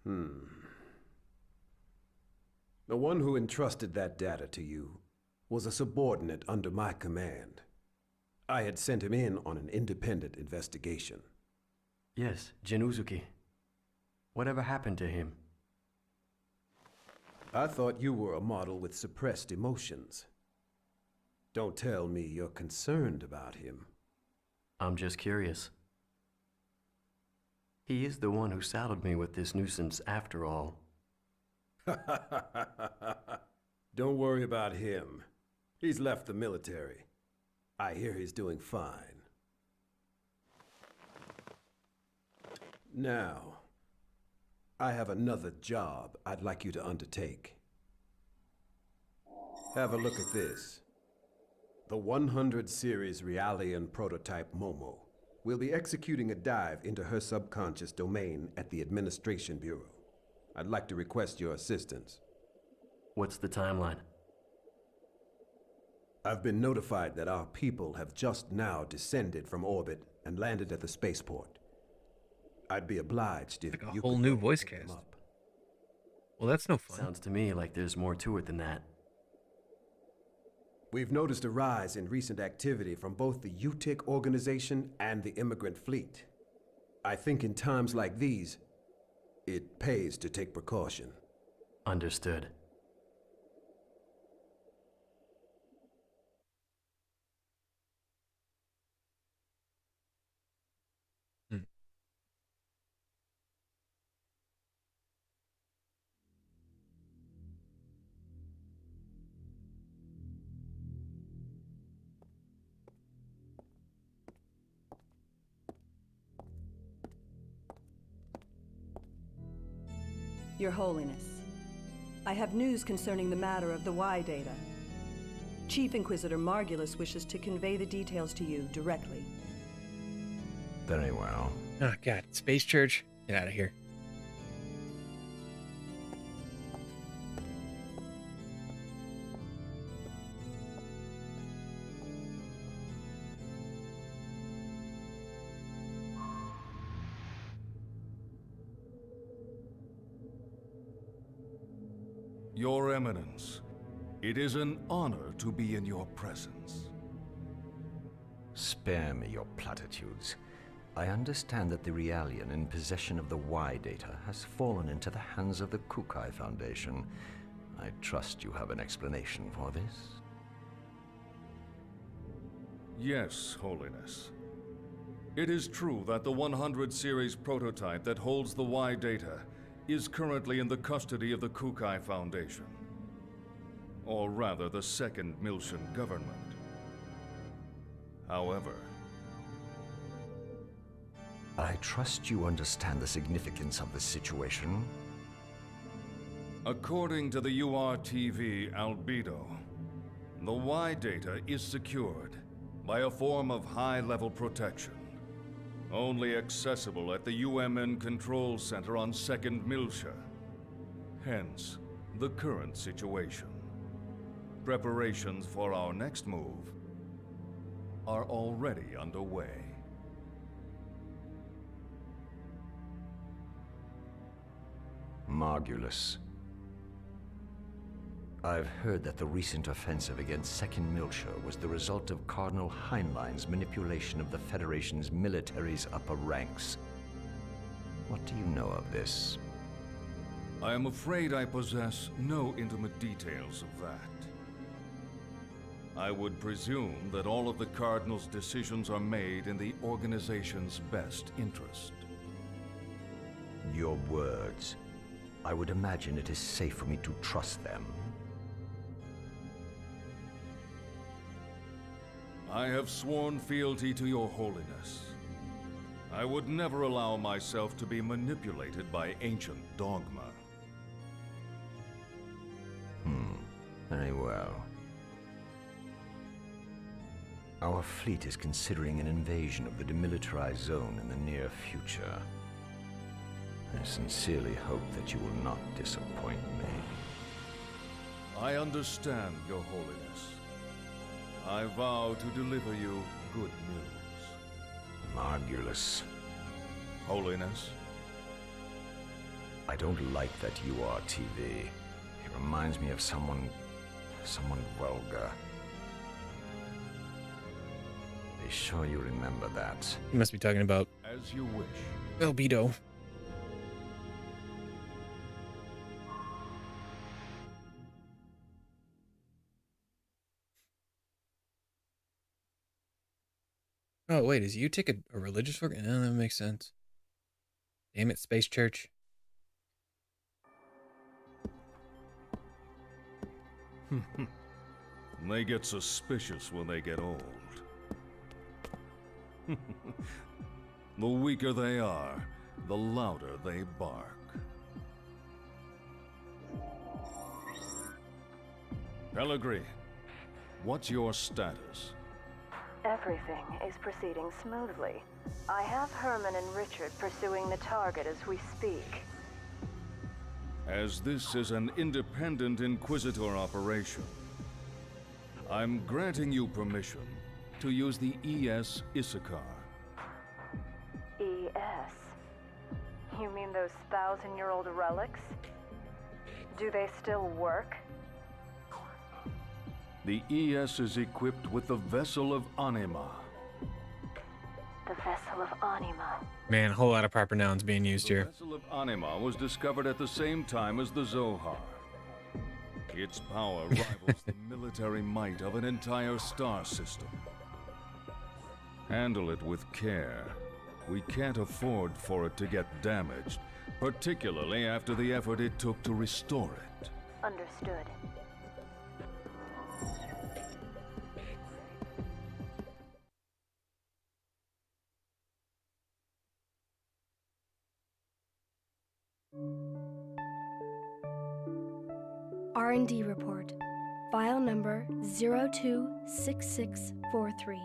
The one who entrusted that data to you was a subordinate under my command. I had sent him in on an independent investigation.
Yes, Jin. Whatever happened to him?
I thought you were a model with suppressed emotions. Don't tell me you're concerned about him.
I'm just curious. He is the one who saddled me with this nuisance after all.
Don't worry about him. He's left the military. I hear he's doing fine. Now, I have another job I'd like you to undertake. Have a look at this. The 100 series Realian prototype Momo will be executing a dive into her subconscious domain at the Administration Bureau. I'd like to request your assistance.
What's the timeline?
I've been notified that our people have just now descended from orbit and landed at the spaceport. I'd be obliged if
Like a
you
whole
could
new
go
voice
pick them
cast.
up.
Well, that's no fun.
Sounds to me like there's more to it than that.
We've noticed a rise in recent activity from both the UTIC organization and the immigrant fleet. I think in times like these, it pays to take precaution.
Understood.
Hmm.
Your Holiness, I have news concerning the matter of the Y data. Chief Inquisitor Margulis wishes to convey the details to you directly.
Very well.
Oh, God. Space Church? Get out of here.
Your Eminence, it is an honor to be in your presence.
Spare me your platitudes. I understand that the Realian in possession of the Y data has fallen into the hands of the Kukai Foundation. I trust you have an explanation for this?
Yes, Holiness. It is true that the 100 series prototype that holds the Y data is currently in the custody of the Kukai Foundation. Or rather, the Second Miltian government. However,
I trust you understand the significance of the situation.
according to the URTV albedo, the Y data is secured by a form of high-level protection, only accessible at the UMN Control Center on 2nd Miltia. Hence, the current situation. Preparations for our next move are already underway.
Margulis. I've heard that the recent offensive against 2nd Miltia was the result of Cardinal Heinlein's manipulation of the Federation's military's upper ranks. What do you know of this?
I am afraid I possess no intimate details of that. I would presume that all of the Cardinal's decisions are made in the organization's best interest.
Your words. I would imagine it is safe for me to trust them.
I have sworn fealty to your holiness. I would never allow myself to be manipulated by ancient dogma.
Very well. Our fleet is considering an invasion of the demilitarized zone in the near future. I sincerely hope that you will not disappoint me.
I understand, your holiness. I vow to deliver you good news.
Margulis.
Holiness?
I don't like that URTV. It reminds me of someone vulgar. Be sure you remember that.
You must be talking about
As you wish.
albedo. Oh, wait, is UTIC a religious organ? Oh, that makes sense. Damn it, Space Church.
They get suspicious when they get old. The weaker they are, the louder they bark. Pellegrini, what's your status?
Everything is proceeding smoothly. I have Herman and Richard pursuing the target as we speak.
As this is an independent Inquisitor operation, I'm granting you permission to use the ES Issachar.
ES? You mean those 1,000-year-old relics? Do they still work?
The ES is equipped with the Vessel of Anima.
The Vessel of Anima.
Man, a whole lot of proper nouns being used
The
here.
Vessel of Anima was discovered at the same time as the Zohar. Its power rivals the military might of an entire star system. Handle it with care. We can't afford for it to get damaged, particularly after the effort it took to restore it.
Understood.
R&D report. File number 026643.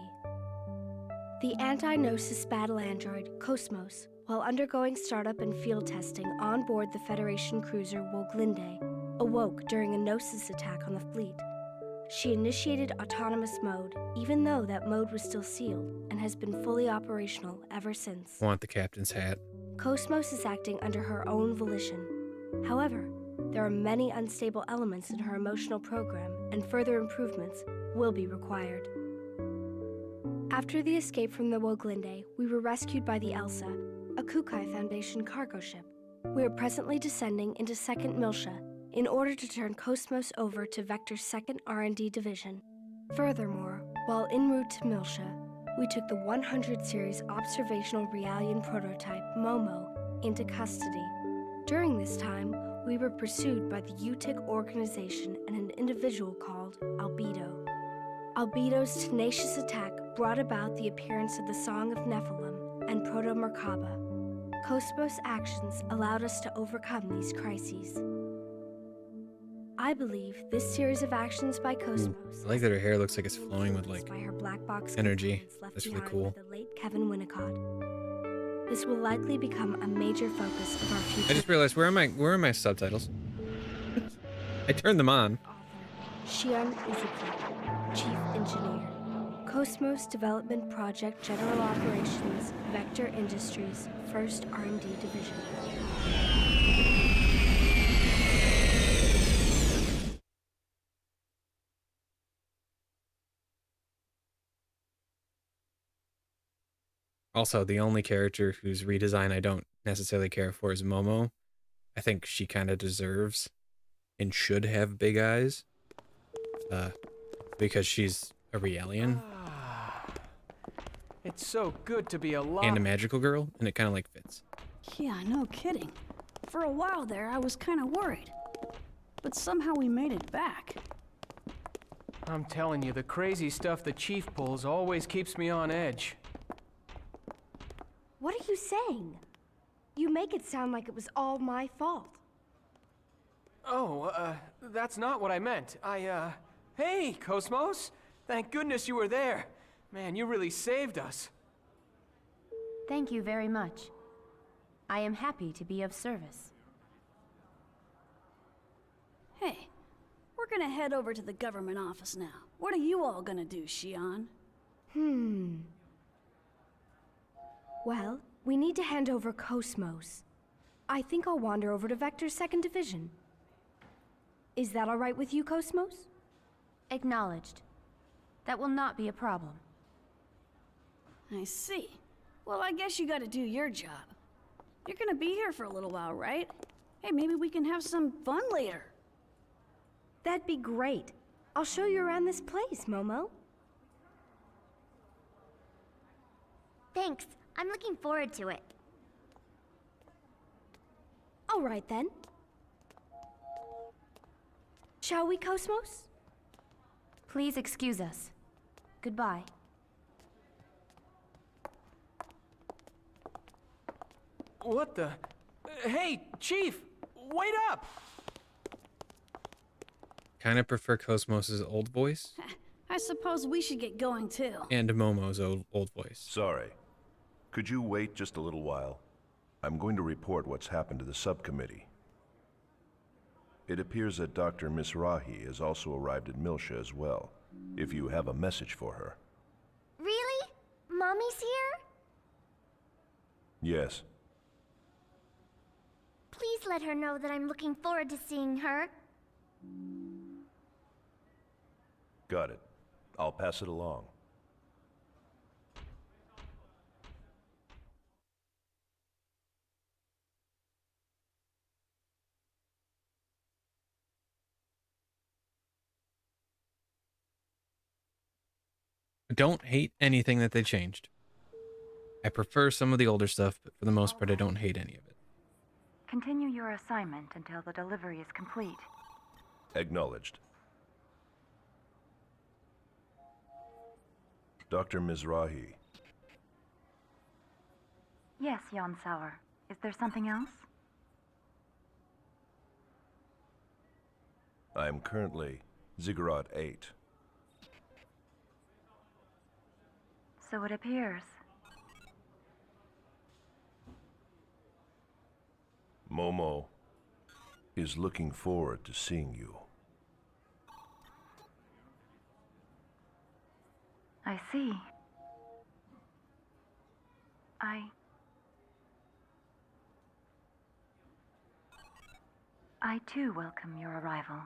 The anti-Gnosis battle android, Cosmos, while undergoing startup and field testing on board the Federation cruiser Woglinde, awoke during a Gnosis attack on the fleet. She initiated autonomous mode, even though that mode was still sealed, and has been fully operational ever since.
Want the captain's hat.
Cosmos is acting under her own volition. However, there are many unstable elements in her emotional program, and further improvements will be required. After the escape from the Woglinde, we were rescued by the Elsa, a Kukai Foundation cargo ship. We are presently descending into 2nd Miltia in order to turn Cosmos over to Vector's 2nd R&D Division. Furthermore, while en route to Miltia, we took the 100 series observational Realian prototype, Momo, into custody. During this time, we were pursued by the UTIC organization and an individual called Albedo. Albedo's tenacious attack brought about the appearance of the Song of Nephilim and Proto-Merkaba. Cosmos' actions allowed us to overcome these crises. I believe this series of actions by Cosmos,
I like that her hair looks like it's flowing with like
by her black box
energy.
components left
That's really
behind
cool.
by the late Kevin Winnicott. This will likely become a major focus of our future.
I just realized where are my subtitles? I turned them on.
Shion Izuki, Chief Engineer. Cosmos Development Project General Operations, Vector Industries, 1st R&D Division.
Also, the only character whose redesign I don't necessarily care for is Momo. I think she kind of deserves and should have big eyes. Because she's a Realian
It's so good to be alive.
and a magical girl, and it kind of like fits.
Yeah, no kidding. For a while there, I was kind of worried. But somehow we made it back.
I'm telling you, the crazy stuff the Chief pulls always keeps me on edge.
What are you saying? You make it sound like it was all my fault.
Oh, that's not what I meant. Hey, Cosmos! Thank goodness you were there. Man, you really saved us.
Thank you very much. I am happy to be of service.
Hey, we're gonna head over to the government office now. What are you all gonna do, Shion?
Well, we need to hand over Cosmos. I think I'll wander over to Vector's 2nd Division. Is that all right with you, Cosmos?
Acknowledged. That will not be a problem.
I see. Well, I guess you gotta do your job. You're gonna be here for a little while, right? Hey, maybe we can have some fun later.
That'd be great. I'll show you around this place, Momo.
Thanks. I'm looking forward to it.
All right, then. Shall we, Cosmos?
Please excuse us. Goodbye.
What the? Hey, Chief! Wait up!
kind of prefer Cosmos's old voice
I suppose we should get going too.
and Momo's old voice.
Sorry. Could you wait just a little while? I'm going to report what's happened to the subcommittee. It appears that Dr. Mizrahi has also arrived at Milsha as well, if you have a message for her.
Really? Mommy's here?
Yes.
Please let her know that I'm looking forward to seeing her.
Got it. I'll pass it along.
I don't hate anything that they changed. I prefer some of the older stuff, but for the most part, I don't hate any of it.
Continue your assignment until the delivery is complete.
Acknowledged. Dr. Mizrahi.
Yes, Jan Sauer. Is there something else?
I am currently Ziggurat 8.
So it appears.
Momo is looking forward to seeing you.
I see. I too welcome your arrival.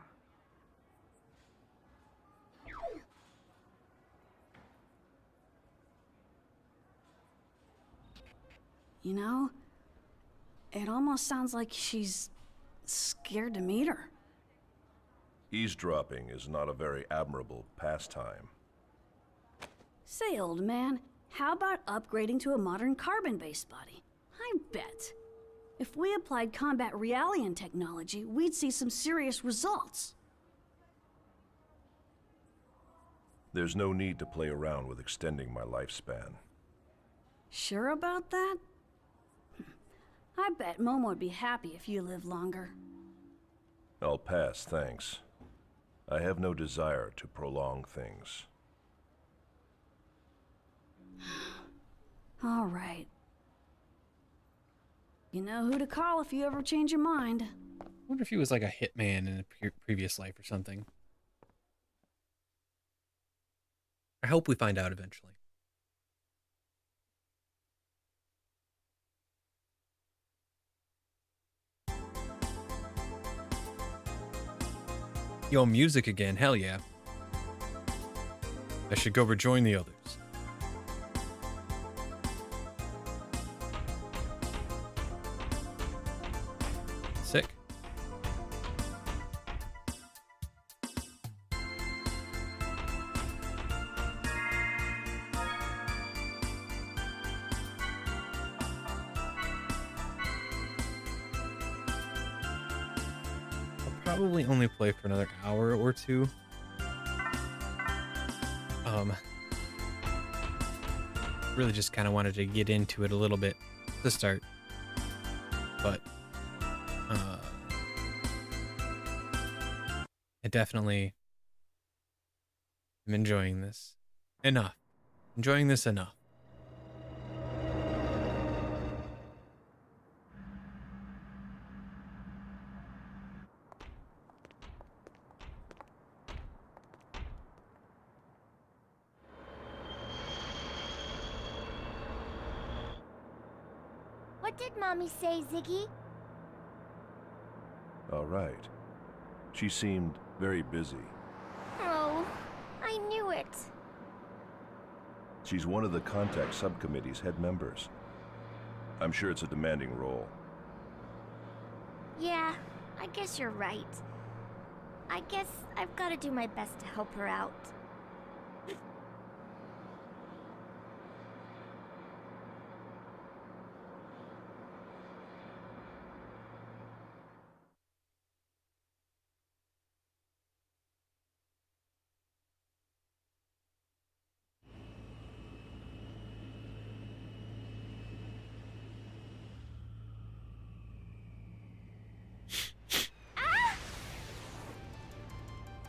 You know, it almost sounds like she's scared to meet her.
Eavesdropping is not a very admirable pastime.
Say, old man, how about upgrading to a modern carbon-based body? I bet. If we applied combat Realian technology, we'd see some serious results.
There's no need to play around with extending my lifespan.
Sure about that? I bet Momo would be happy if you lived longer.
I'll pass, thanks. I have no desire to prolong things.
All right. You know who to call if you ever change your mind.
I wonder if he was like a hitman in a previous life or something. I hope we find out eventually. Yo, music again, hell yeah. I should go rejoin the others. Sick. Probably only play for another hour or two. Really just kind of wanted to get into it a little bit to start, but I definitely am enjoying this enough. Enjoying this enough.
What did Mommy say, Ziggy?
All right. She seemed very busy.
Oh, I knew it.
She's one of the contact subcommittee's head members. I'm sure it's a demanding role.
Yeah, I guess you're right. I guess I've got to do my best to help her out.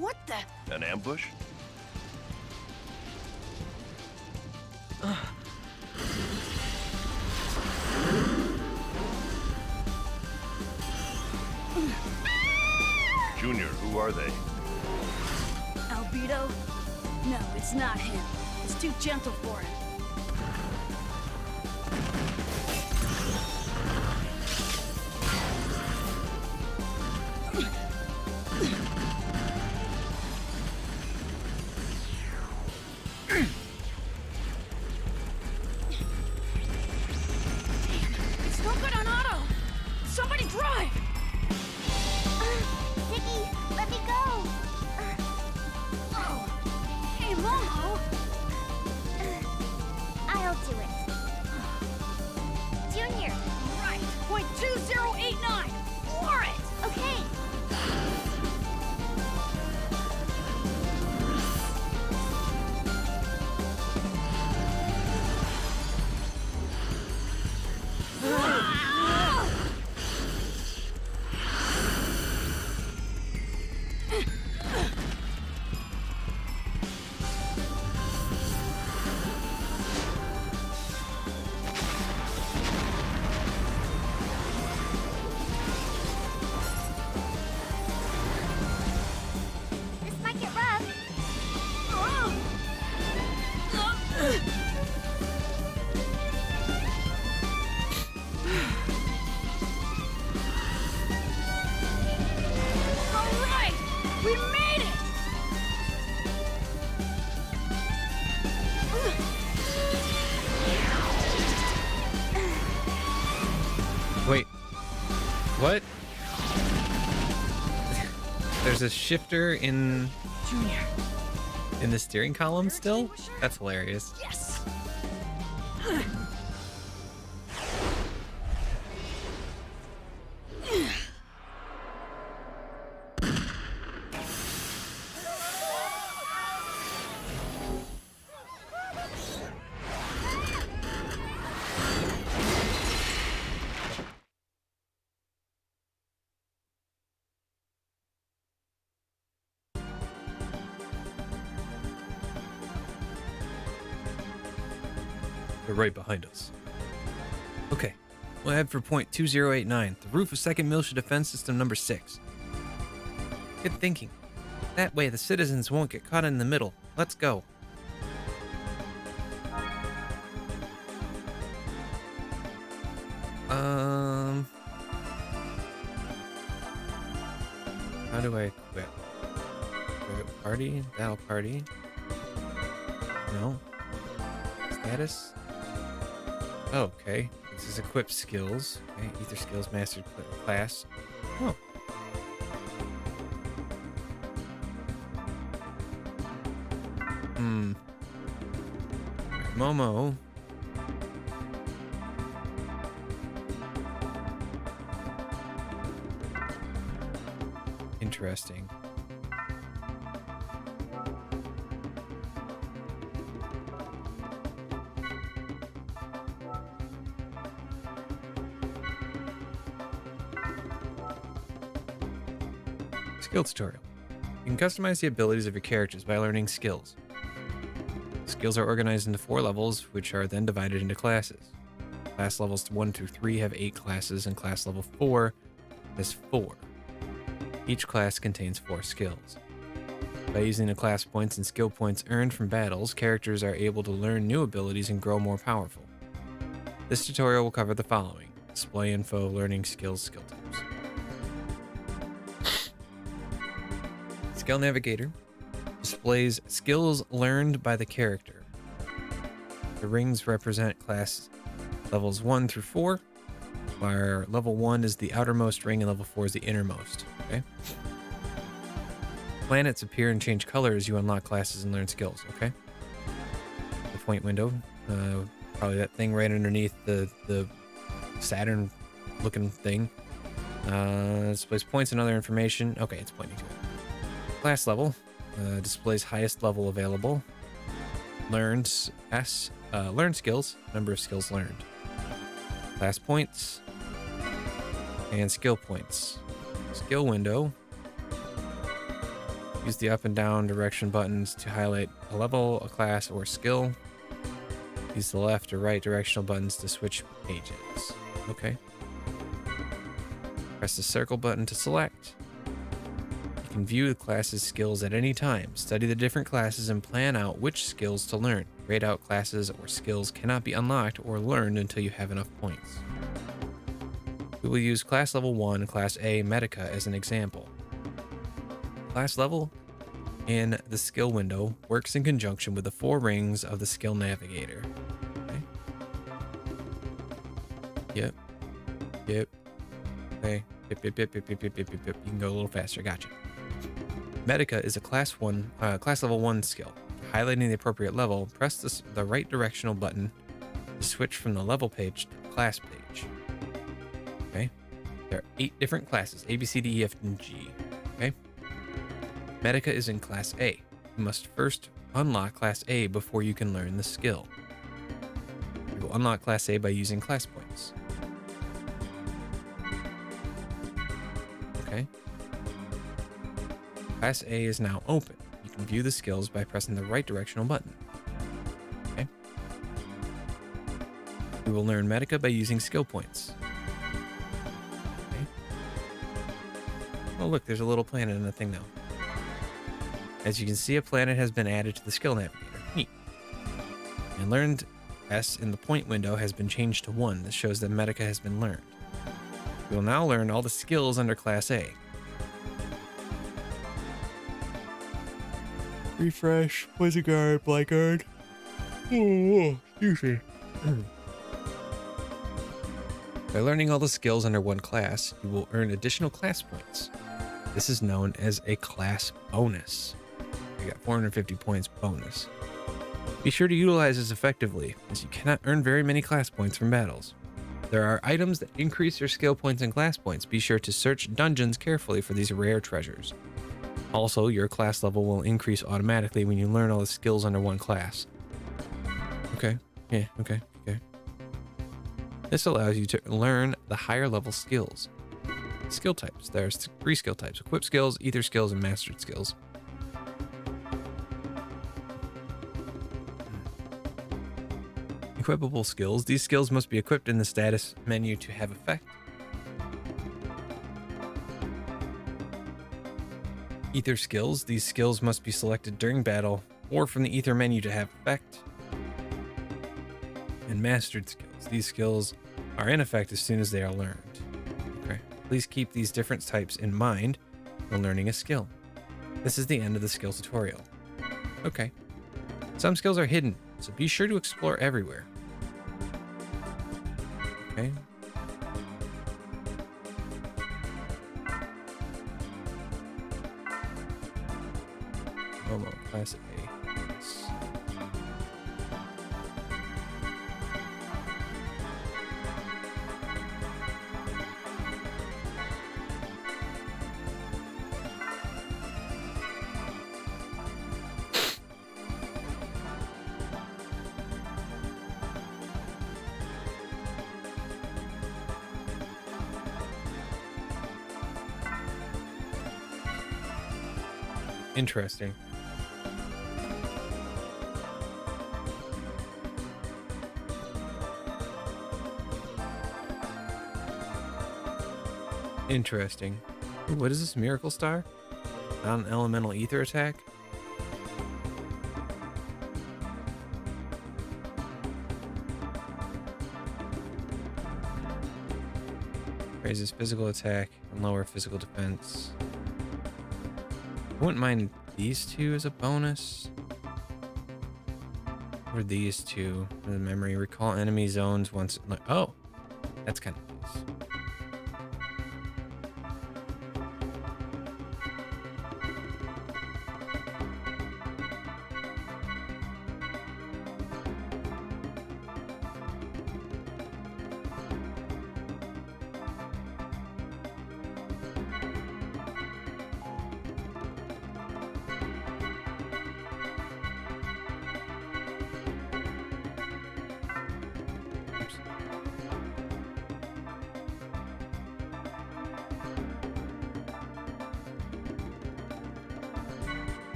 What the?
An ambush? Junior, who are they?
Albedo? No, it's not him. It's too gentle for him. It's no good on auto! Somebody drive!
Ziggy, let me go!
Oh! Hey, Momo!
I'll do it. Junior!
Right! Point 2089! For it!
Okay! This might get rough.
All right! We made it!
Wait. What? There's a shifter in the steering column still? That's hilarious.
Yes!
They're right behind us. Okay, we'll head for point 2089, the roof of 2nd Militia Defense System number 6. Good thinking. That way the citizens won't get caught in the middle. Let's go. How do I equip? Do I go party? Battle party? No. Status? Oh, okay. This is equip skills. Okay, ether skills mastered class. Oh. Momo. Interesting. Skill tutorial. You can customize the abilities of your characters by learning skills. Skills are organized into 4 levels, which are then divided into classes. Class levels 1 through 3 have 8 classes, and class level 4 has 4. Each class contains 4 skills. By using the class points and skill points earned from battles, characters are able to learn new abilities and grow more powerful. This tutorial will cover the following: display info, learning skills, skill types. Skill Navigator displays skills learned by the character. The rings represent class levels 1 through 4, where level 1 is the outermost ring and level 4 is the innermost. Okay. Planets appear and change color as you unlock classes and learn skills. Okay. The point window, probably that thing right underneath the Saturn-looking thing. Displays points and other information. Okay, it's pointing to it. Class level displays highest level available. Learned skills, number of skills learned. Class points and skill points. Skill window Use the up and down direction buttons to highlight a level, a class, or skill. Use the left or right directional buttons to switch pages. Okay. Press the circle button to select. You can view the class's skills at any time, study the different classes, and plan out which skills to learn. Grayed out classes or skills cannot be unlocked or learned until you have enough points. We will use Class Level 1, Class A Medica as an example. Class level in the skill window works in conjunction with the 4 rings of the skill navigator. Okay. Yep. Okay. Yep. You can go a little faster. Gotcha. Medica is a class level 1 skill. Highlighting the appropriate level, press the right directional button to switch from the level page to the class page. Okay. There are 8 different classes: A, B, C, D, E, F, and G. Okay. Medica is in Class A. You must first unlock Class A before you can learn the skill. You will unlock Class A by using class points. Okay. Class A is now open. You can view the skills by pressing the right directional button. Okay. We will learn Medica by using skill points. Okay. Oh, look, there's a little planet in the thing now. As you can see, a planet has been added to the skill navigator. Neat. And learned S in the point window has been changed to 1. This shows that Medica has been learned. We will now learn all the skills under Class A. Refresh, poison guard, blight guard. Oh, excuse me. By learning all the skills under one class, you will earn additional class points. This is known as a class bonus. You got 450 points bonus. Be sure to utilize this effectively, as you cannot earn very many class points from battles. There are items that increase your skill points and class points. Be sure to search dungeons carefully for these rare treasures. Also, your class level will increase automatically when you learn all the skills under one class. Okay. Yeah, okay. This allows you to learn the higher level skills. Skill types. There's 3 skill types: equipped skills, ether skills, and mastered skills. Equipable skills. These skills must be equipped in the status menu to have effect. Ether skills. These skills must be selected during battle or from the ether menu to have effect. And mastered skills. These skills are in effect as soon as they are learned. Okay. Please keep these different types in mind when learning a skill. This is the end of the skill tutorial. Okay. Some skills are hidden, so be sure to explore everywhere. Okay. Momo, Class A. Interesting. Interesting. Ooh, what is this? Miracle Star? Not an elemental ether attack? Raises physical attack and lower physical defense. I wouldn't mind these 2 as a bonus. Or these 2 for the memory. Recall enemy zones once. Oh, that's kind of nice.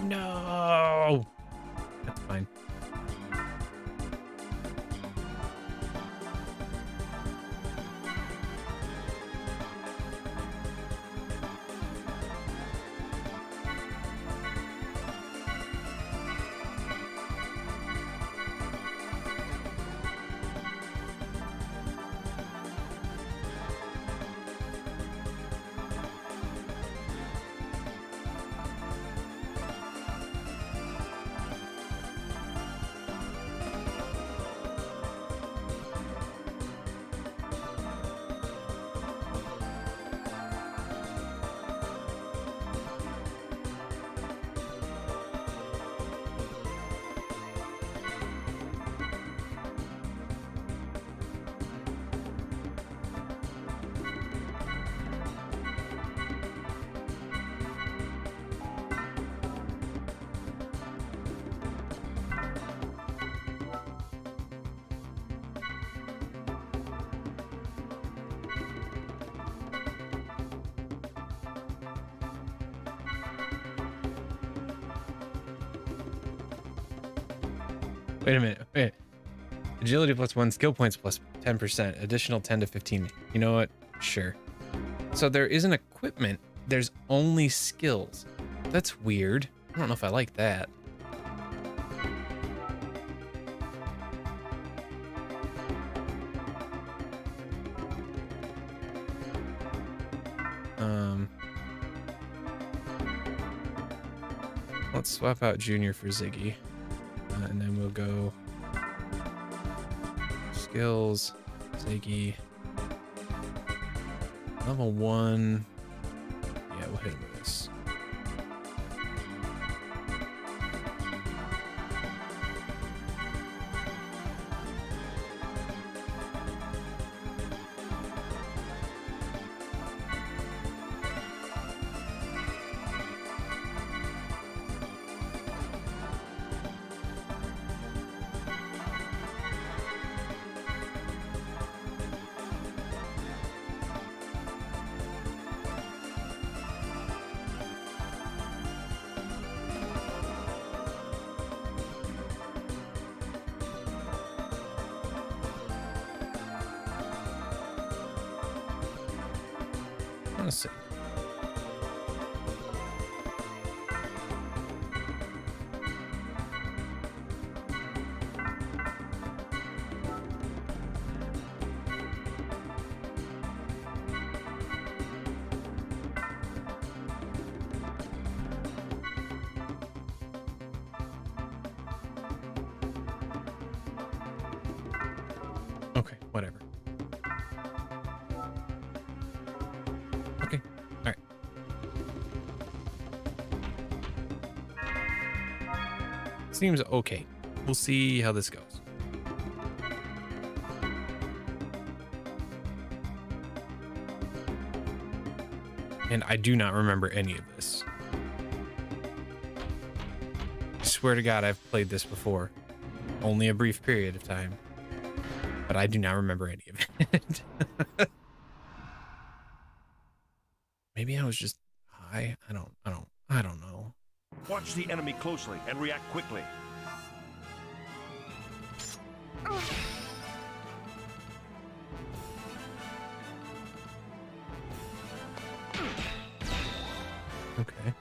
No. That's fine. Wait a minute. Wait. Agility +1, skill points plus 10%, additional 10 to 15. You know what? Sure. So there isn't equipment. There's only skills. That's weird. I don't know if I like that. Let's swap out Junior for Ziggy. And then we'll go skills, Ziggy, level 1. Yeah, we'll hit him with this. Let's see. Okay, whatever. Okay, all right. Seems okay. We'll see how this goes. And I do not remember any of this. I swear to God, I've played this before. Only a brief period of time. But I do not remember any of it. Maybe I was just high. I don't know.
Watch the enemy closely and react quickly.
Okay.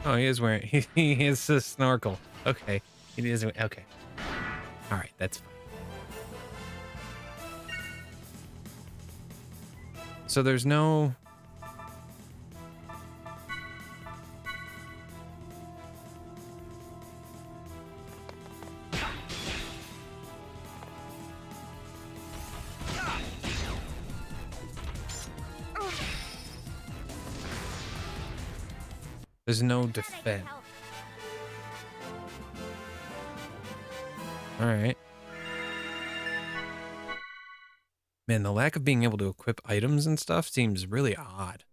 Oh, he is wearing he is a snorkel. Okay. He is okay. All right, that's fine. So there's no defense. All right. Man, the lack of being able to equip items and stuff seems really odd.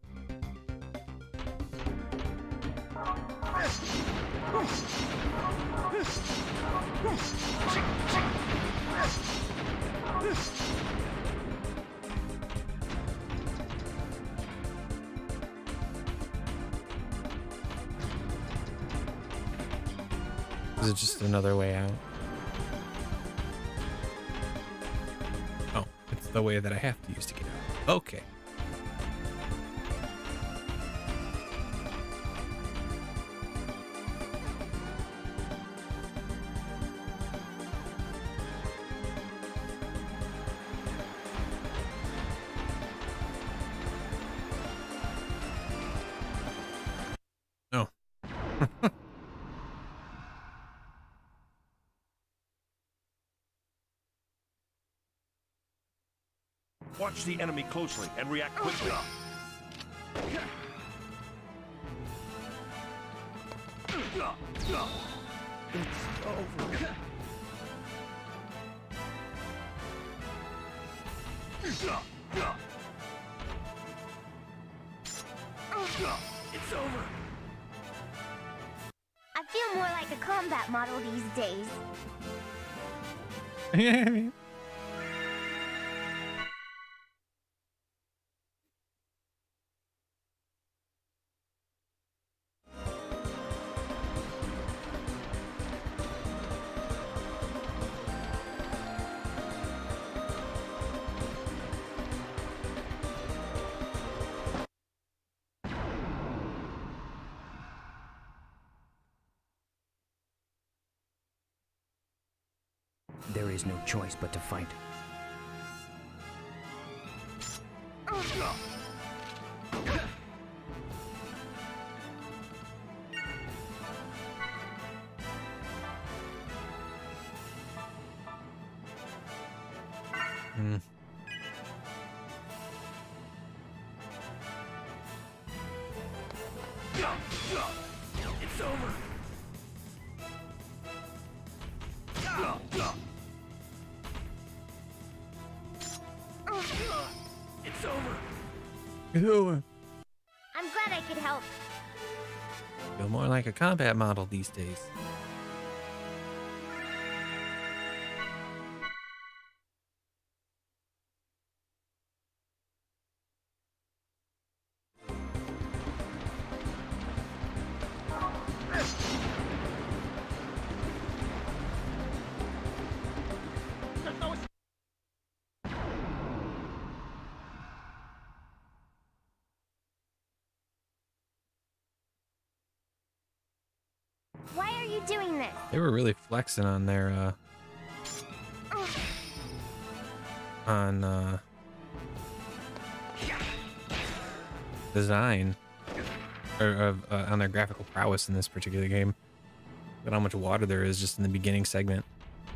Is it just another way out? Oh, it's the way that I have to use to get out. Okay. Oh.
Watch the enemy closely and react quickly.
It's over.
It's over.
I feel more like a combat model these days.
Yeah.
There is no choice but to fight.
Hmm.
It's over. It's over.
Ew.
I'm glad I could help.
Feel more like a combat model these days.
Why are you doing this?
They were really flexing on their design or on their graphical prowess in this particular game. But how much water there is just in the beginning segment.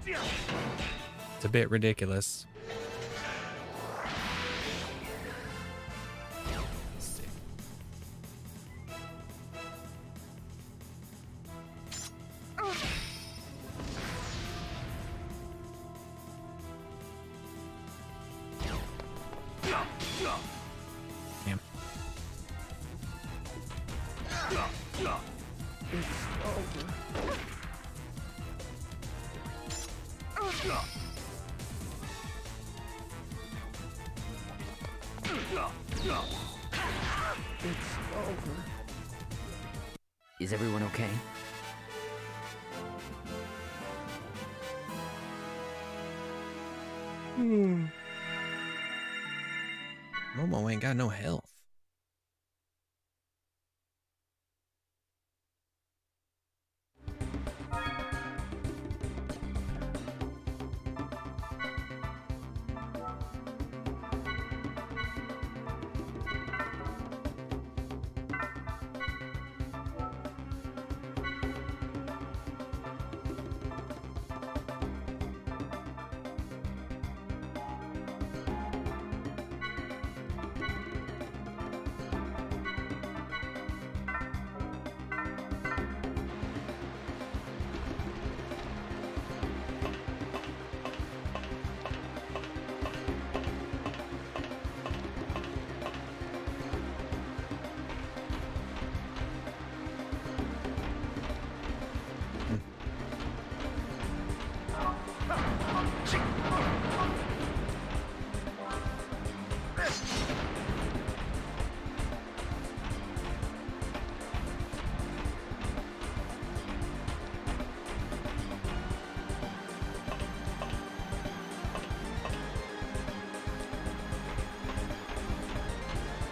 It's a bit ridiculous. Damn.
It's over. It's over.
Is everyone okay?
Momo ain't got no health.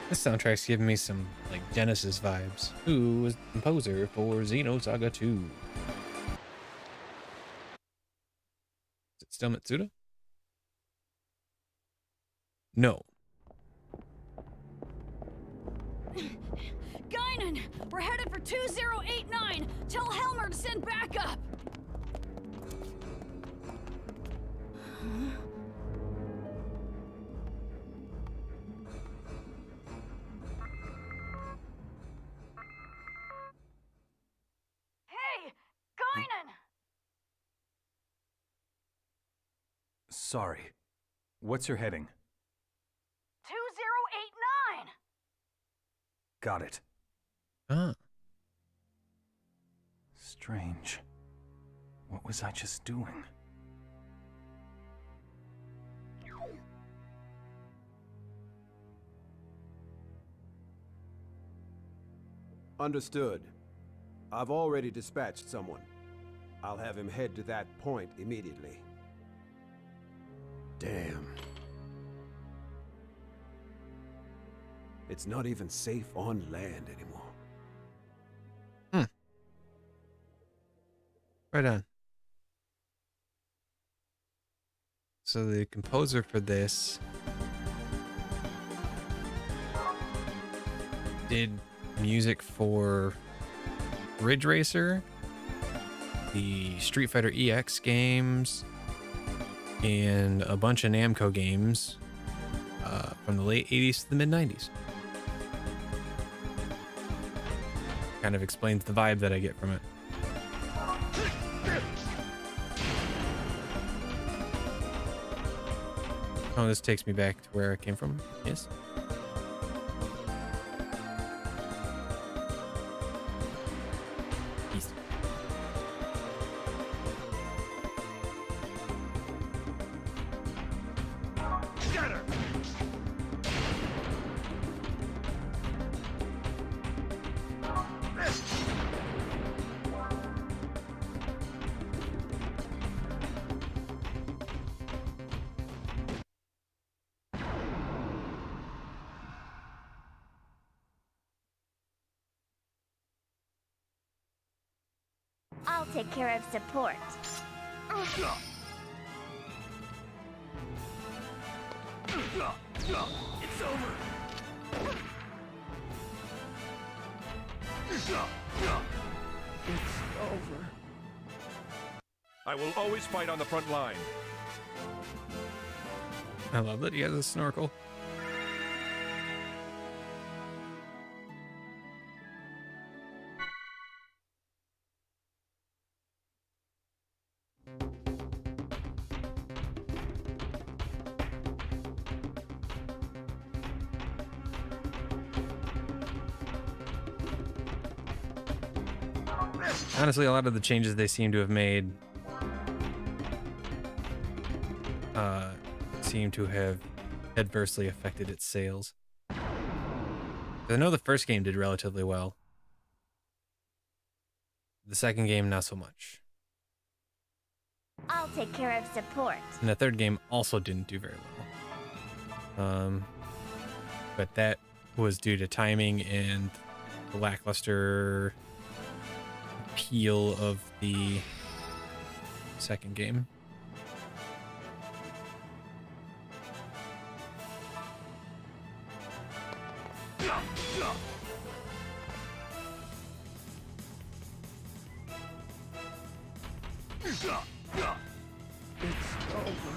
This soundtrack's giving me some like Genesis vibes. Who was the composer for Xenosaga 2? Is it still Mitsuda? No.
Guinan, we're headed for 2089. Tell Helmer to send backup. Hey, Guinan!
Sorry. What's your heading?
2089.
Got it.
Huh.
Strange. What was I just doing?
Understood. I've already dispatched someone. I'll have him head to that point immediately. Damn. It's not even safe on land anymore.
Right on. So the composer for this did music for Ridge Racer, the Street Fighter EX games, and a bunch of Namco games from the late 80s to the mid 90s. Kind of explains the vibe that I get from it. Oh, this takes me back to where I came from. Yes. East.
Scatter!
I'll take care of support.
It's over.
It's over.
I will always fight on the front line.
I love that he has a snorkel. Honestly, a lot of the changes they seem to have made seem to have adversely affected its sales. I know the first game did relatively well. The second game, not so much.
I'll take care of support.
And the third game also didn't do very well. But that was due to timing and the lackluster appeal of the second game.
It's over.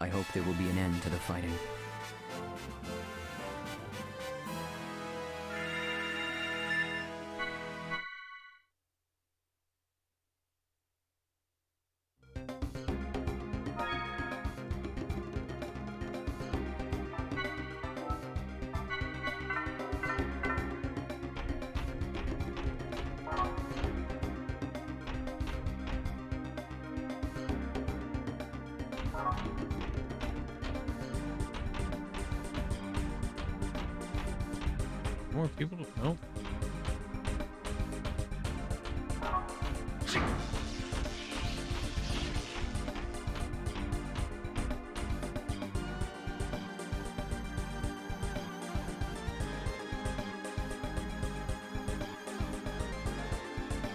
I hope there will be an end to the fighting.
More people? Nope.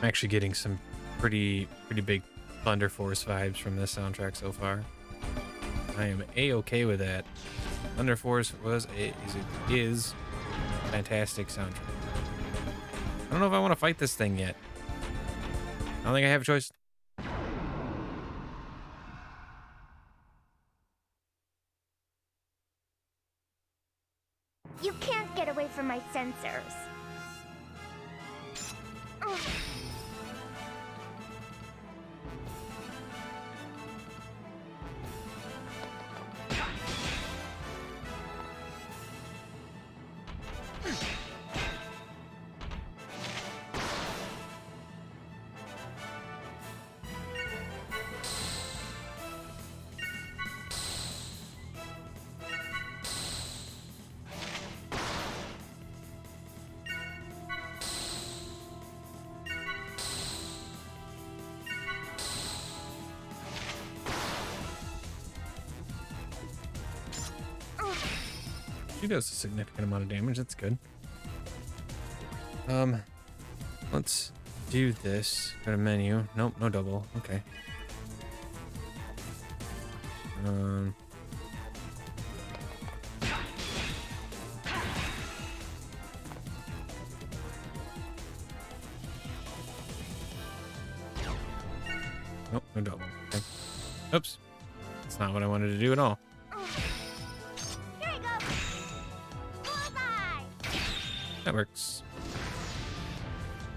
I'm actually getting some pretty big Thunder Force vibes from this soundtrack so far. I am a-okay with that. Thunder Force is a fantastic soundtrack. I don't know if I want to fight this thing yet. I don't think I have a choice.
You can't get away from my sensors. Ugh.
She does a significant amount of damage. That's good. Let's do this. Go to menu. Nope, no double. Okay. Nope, no double. Okay. Oops. That's not what I wanted to do at all. That works.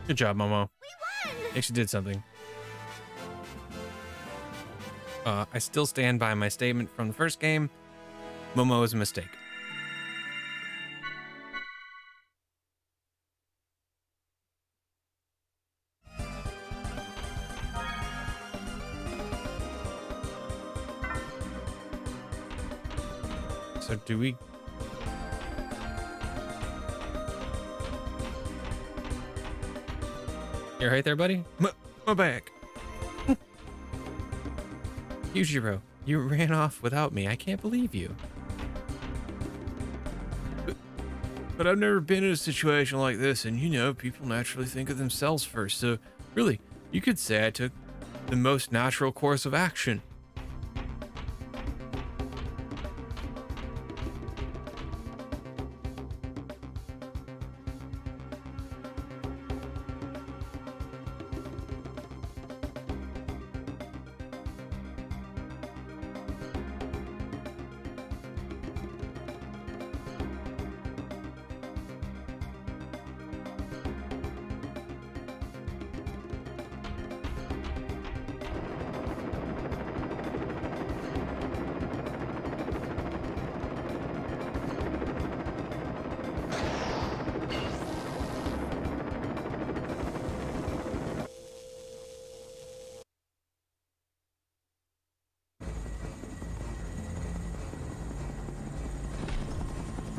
Good job, Momo. We won! Actually did something. I still stand by my statement from the first game. Momo is a mistake. So do we... You're right there, buddy? My back. Yujiro, you ran off without me. I can't believe you. But I've never been in a situation like this, and you know, people naturally think of themselves first. So, really, you could say I took the most natural course of action.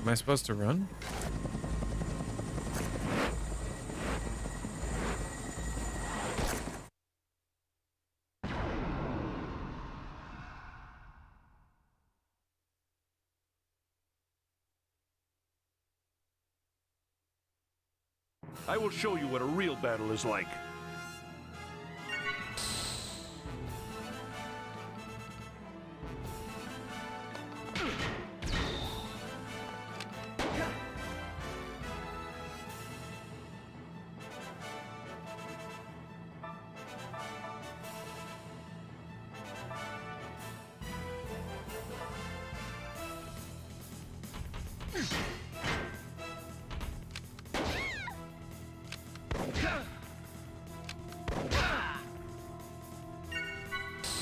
Am I supposed to run?
I will show you what a real battle is like.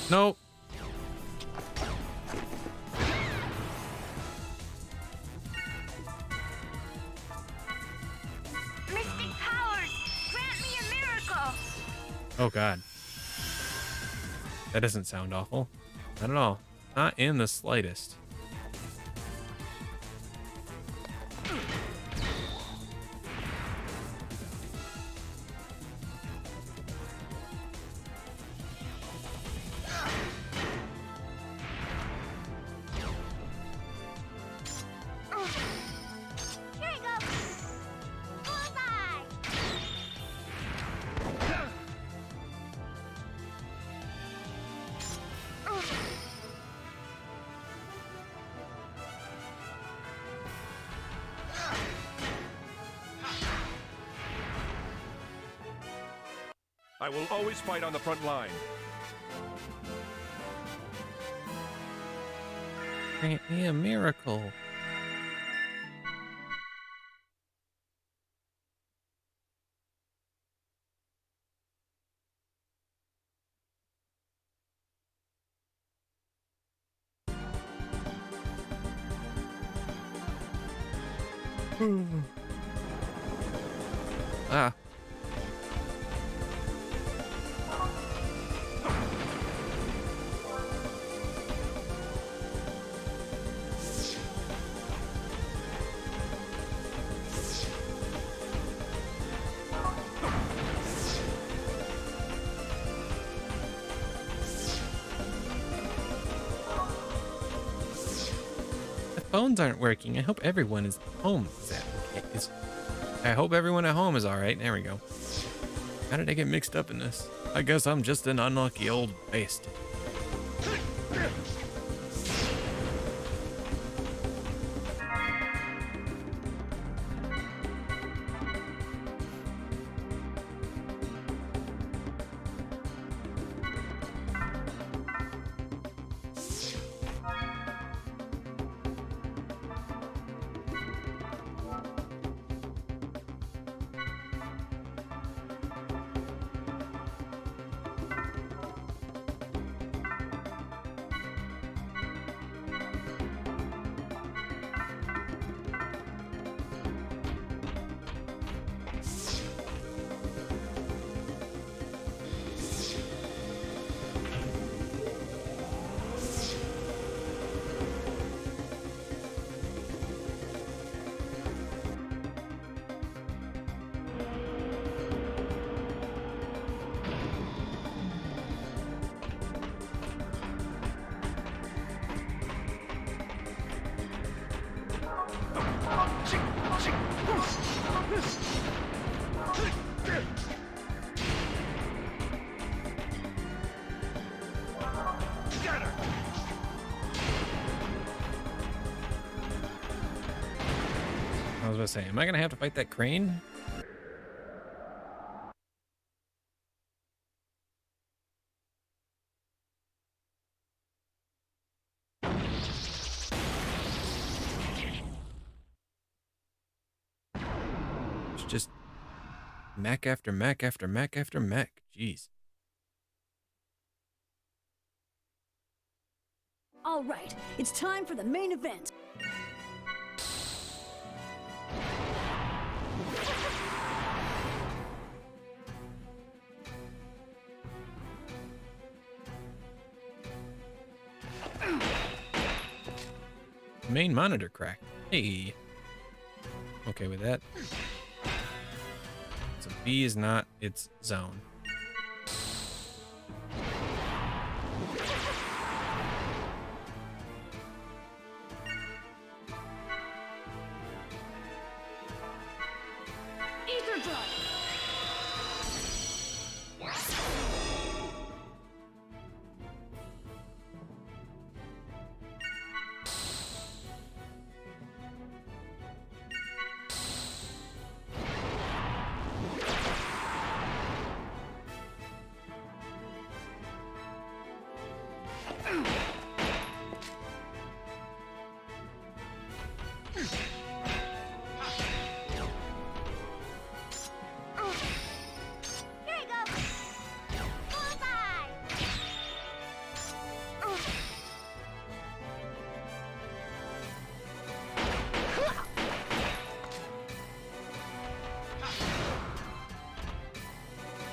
Nope.
Mystic powers, grant me a miracle.
Oh god. That doesn't sound awful. Not at all. Not in the slightest.
I will always fight on the front line.
Grant me a miracle. Ah. The phones aren't working. I hope everyone is home. I hope everyone at home is alright. There we go. How did I get mixed up in this? I guess I'm just an unlucky old beast. I was about to say, am I gonna have to fight that crane? It's just mech after mech after mech after mech. Jeez.
All right, it's time for the main event.
Main monitor cracked. Hey. Okay with that. So B is not its zone.
Ether drop.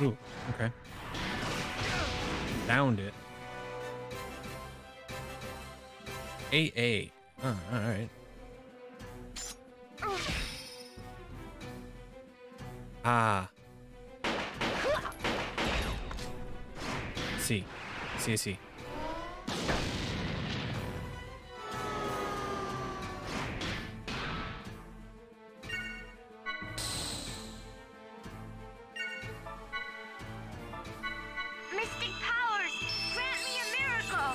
Ooh, okay. Downed it. AA. Oh, alright. Ah. C. C.
Mystic powers, grant me a miracle!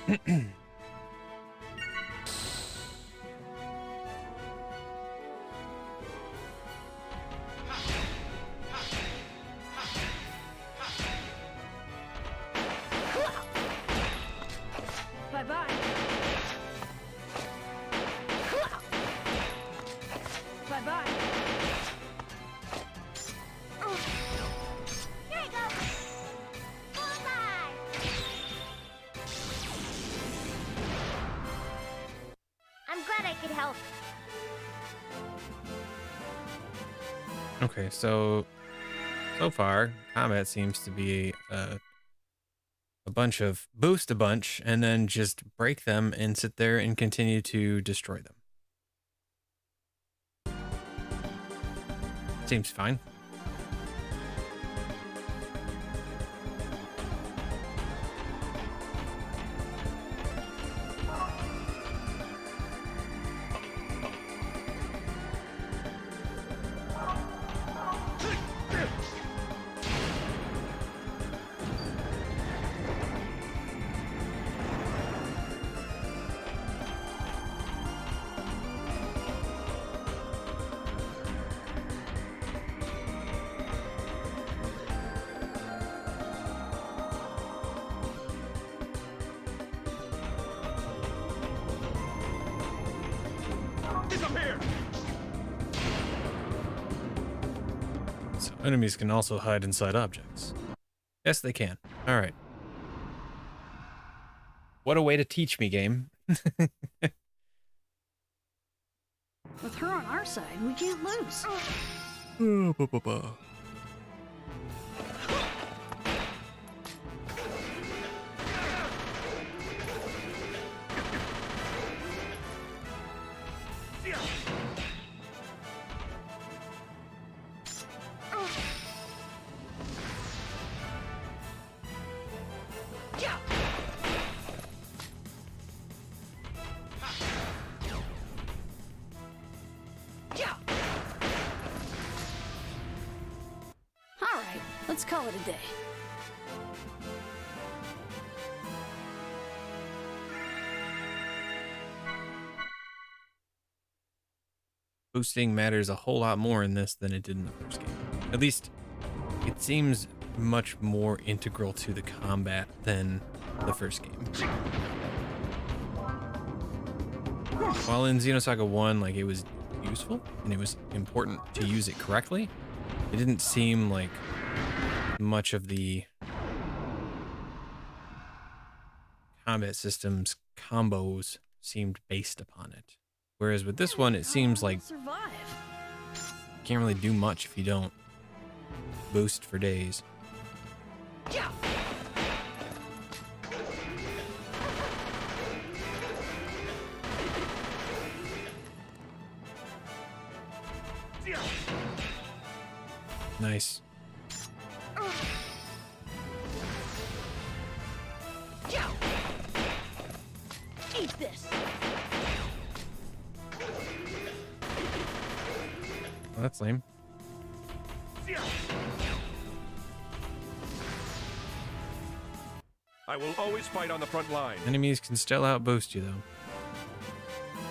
Bye-bye. Bye-bye.
Here you go. Bullseye. I'm glad I could help.
Okay, so far, combat seems to be a bunch of boost a bunch and then just break them and sit there and continue to destroy them. Seems fine. So enemies can also hide inside objects. Yes, they can. All right. What a way to teach me, game.
With her on our side, we can't lose. All right, let's call it a day.
Boosting matters a whole lot more in this than it did in the first game. At least, it seems much more integral to the combat than the first game. While in Xenosaga 1, like, it was useful and it was important to use it correctly, it didn't seem like much of the combat system's combos seemed based upon it. Whereas with this one, it seems like you can't really do much if you don't boost for days. Nice.
Eat this.
Well, that's lame.
I will always fight on the front line.
Enemies can still outboost you, though.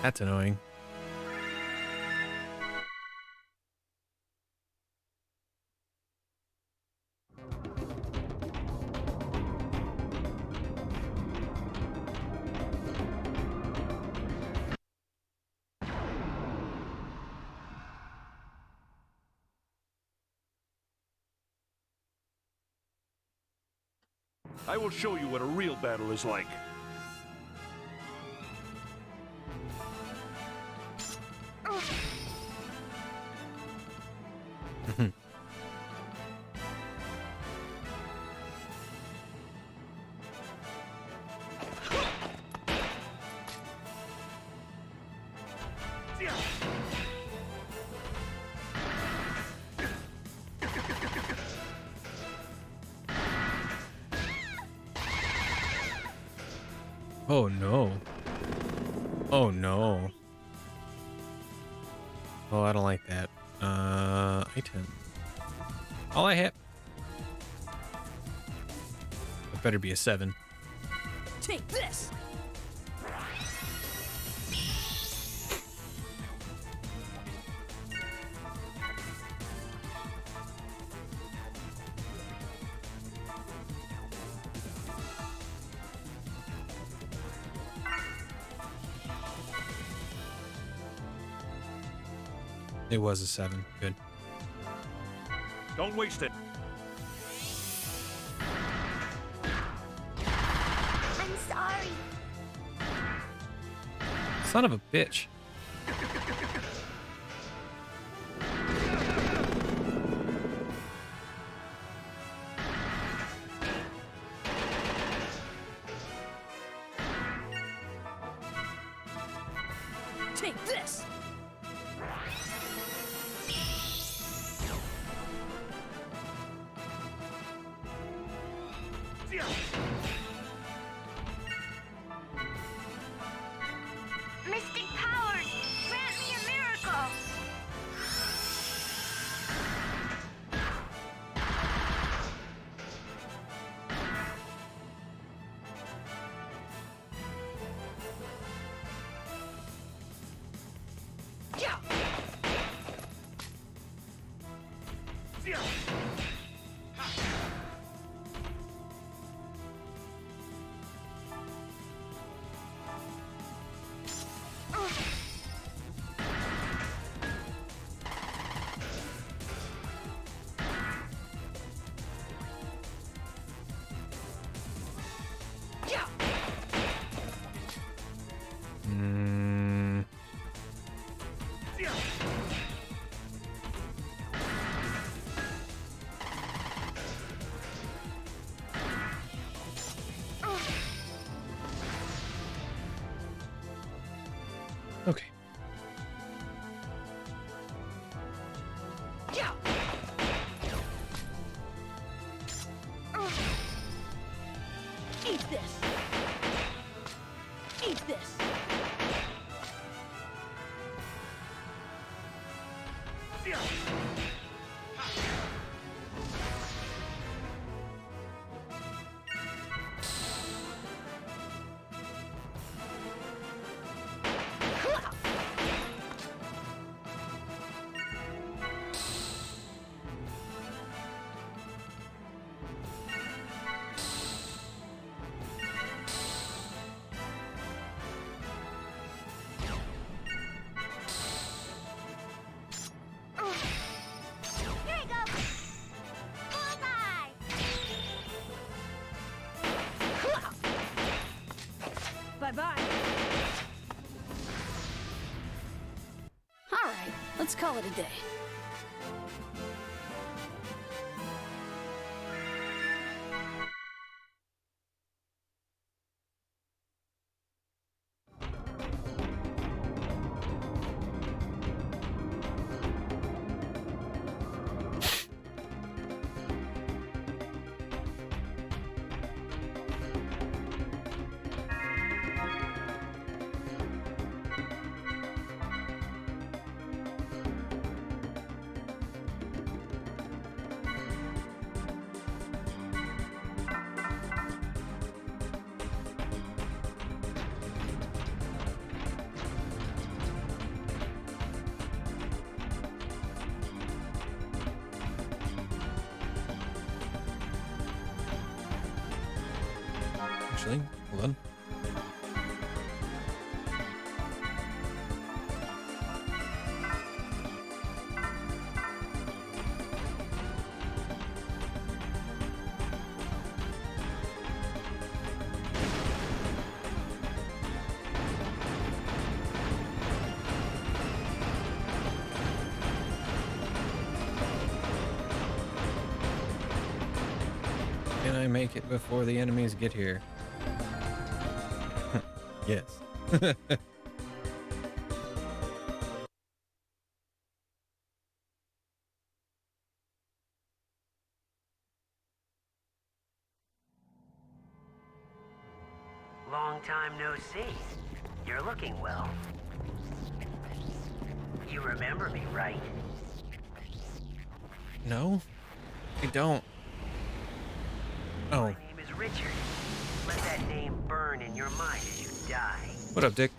That's annoying.
I will show you what a real battle is like.
Oh no. Oh no. Oh, I don't like that. Item. All I have. It better be a 7.
Take this.
It was a 7. Good.
Don't waste it.
I'm sorry.
Son of a bitch.
Take this!
Mystic powers, grant me a miracle.
Okay.
Eat this! Eat this!
Here you go. Bullseye.
Bye-bye. All right, let's call it a day.
Actually, hold on. Can I make it before the enemies get here? Yes.
Long time no see. You're looking well. You remember me, right?
No, I don't. Oh.
My name is Richard. Let that name burn in your mind as you die.
What up, Dick?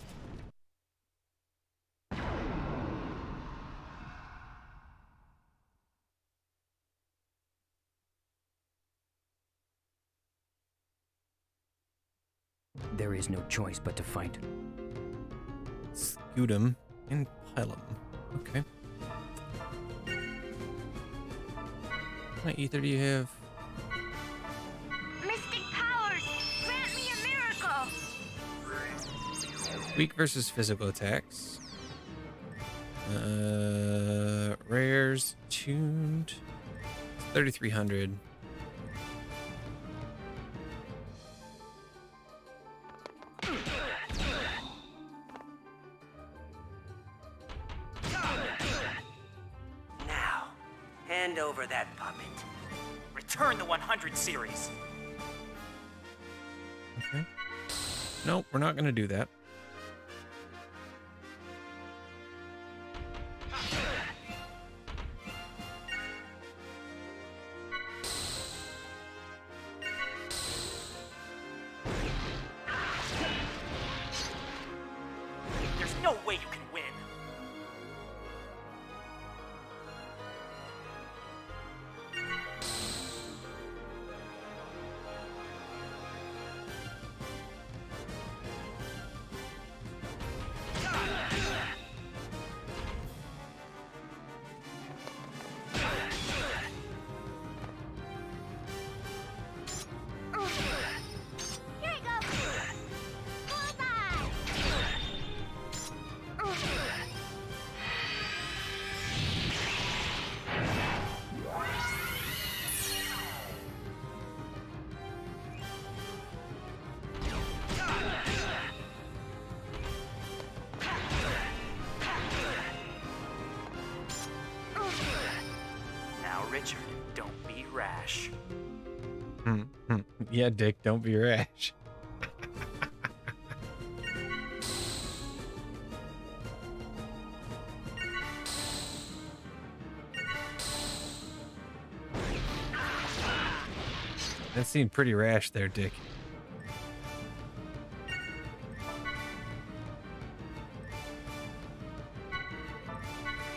There is no choice but to fight.
Scoot him and pile him. Okay. What kind of ether do you have?
Mystic powers, grant me a miracle.
Weak versus physical attacks. Rares tuned. 3,300.
Now, hand over that puppet.
Return the 100 series.
Okay. Nope, we're not gonna do that.
There's no way you can win.
Here you go. Bullseye.
Now, Richard, don't be rash.
Yeah, Dick, don't be rash. That seemed pretty rash there, Dick.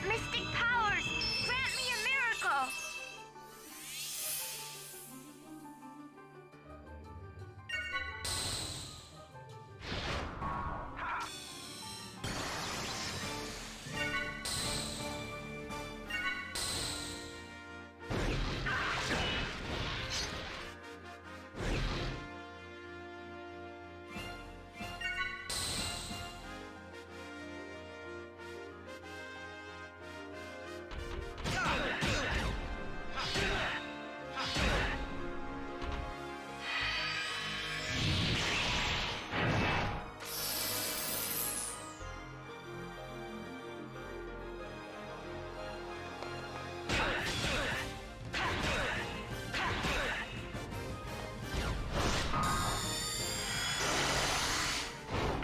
Mystic powers, grant me a miracle.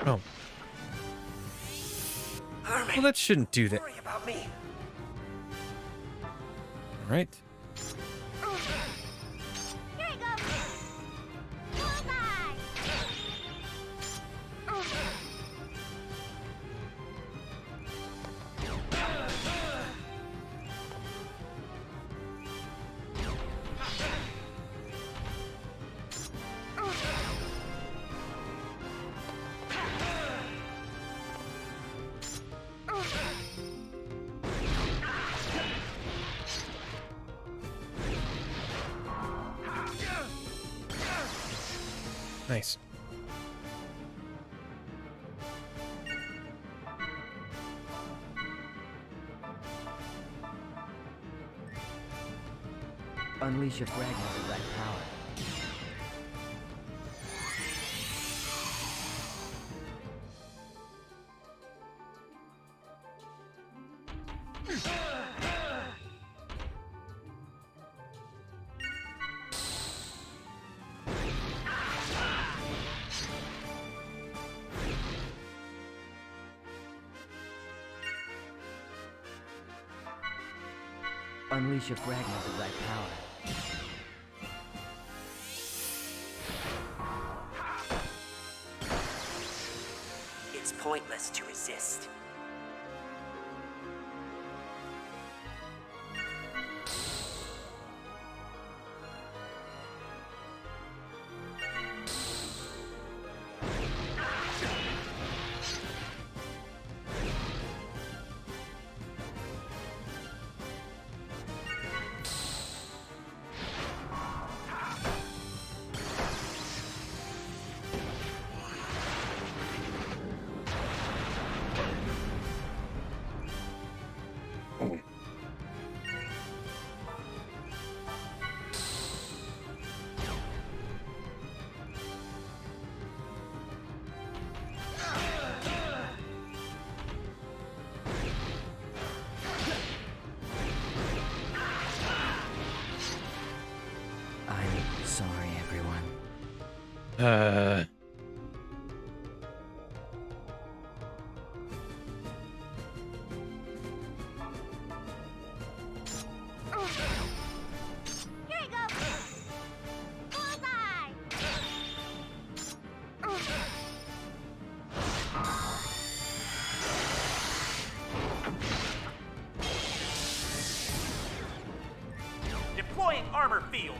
Oh. Well, that shouldn't do that.
Worry about me.
All right.
Here you go. Bullseye.
Nice.
Unleash a fragment of that power. Unleash a fragment of that power.
It's pointless to resist.
Deploying armor field.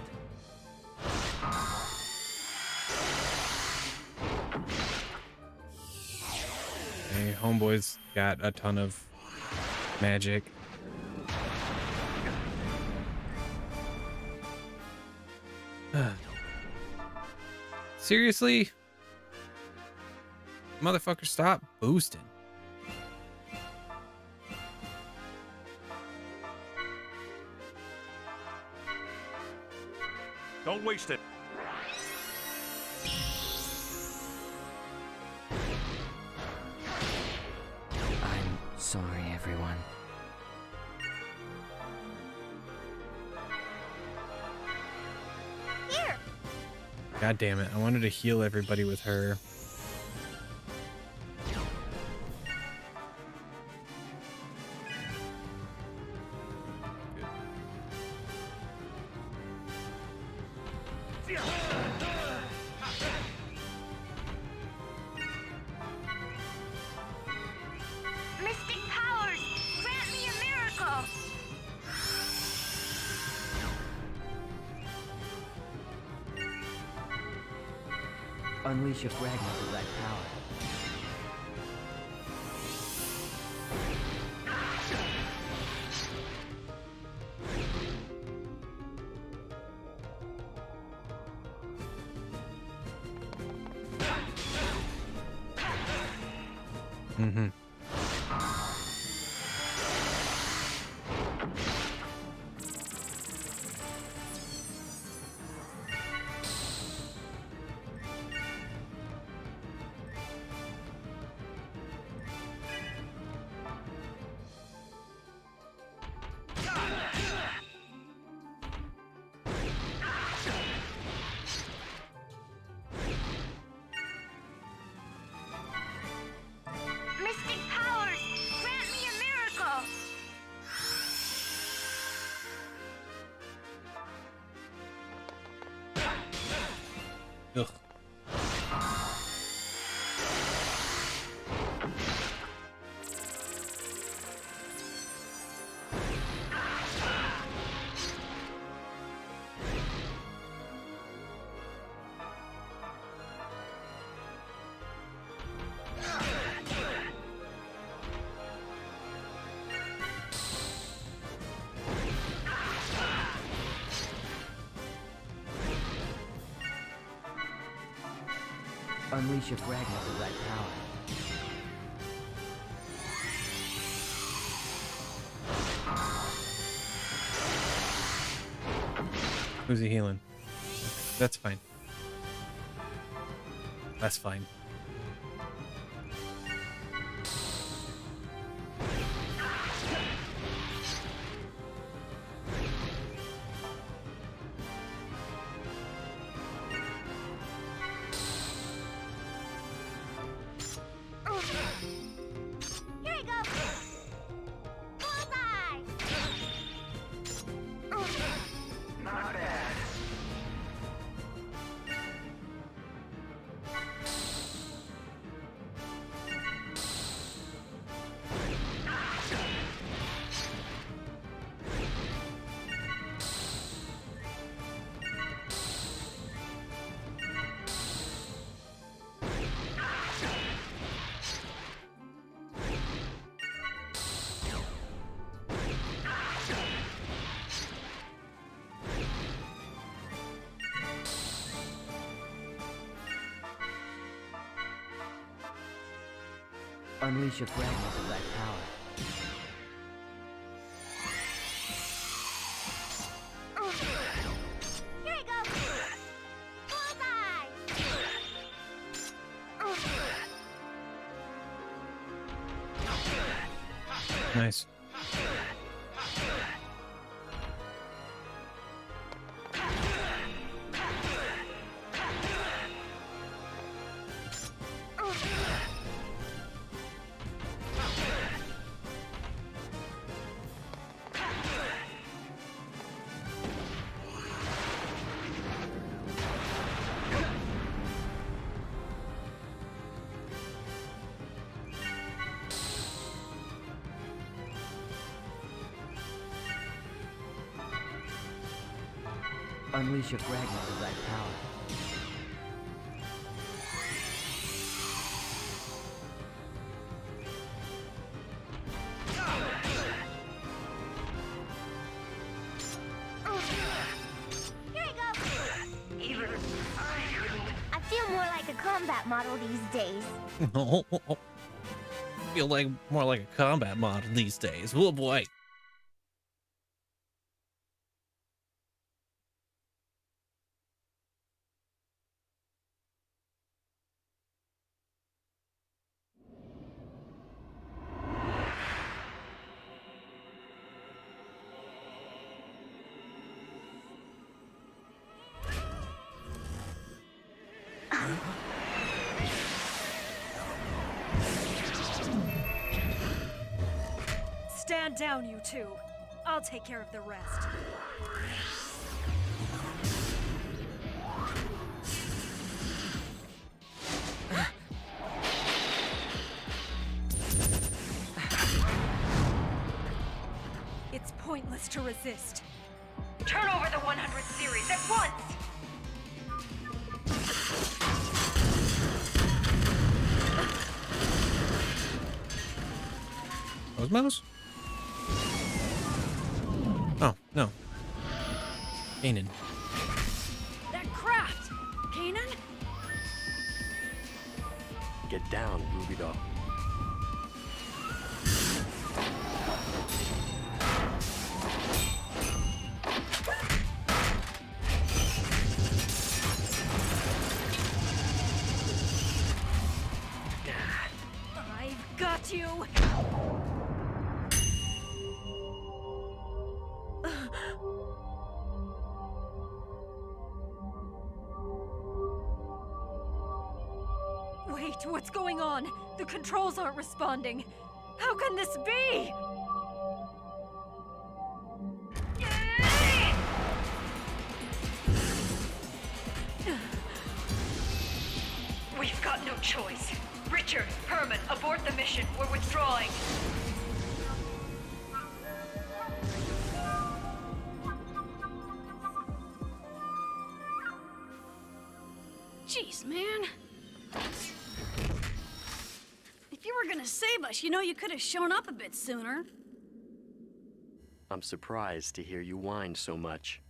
Hey, homeboy's got a ton of magic. Seriously? Motherfucker, stop boosting.
Don't waste it.
I'm sorry, everyone.
Here!
God damn it. I wanted to heal everybody with her.
Mystic powers! Grant me a miracle!
Unleash a fragment of that power.
Mm-hmm.
Mystic powers! Grant me a miracle!
Ugh.
Unleash a fragment of that power.
Who's he healing? That's fine. That's fine.
Here I go! Bullseye!
Not bad.
Unleash a fragment of that power.
Here I go! Bullseye!
Nice.
Unleash a fragment of that power.
Here I go! I feel more like a combat model these days.
Feel like more like a combat model these days. Oh boy.
Stand down, you two. I'll take care of the rest. It's pointless to resist.
Turn over the 100 series at once!
Cosmos? Oh, no. Kanan.
That craft! Kanan?
Get down, Ruby Doll.
I've got you! Wait, what's going on? The controls aren't responding. How can this be?
We've got no choice. Richard, Herman, abort the mission. We're withdrawing.
Jeez, man. If you were gonna save us, you know you could have shown up a bit sooner.
I'm surprised to hear you whine so much.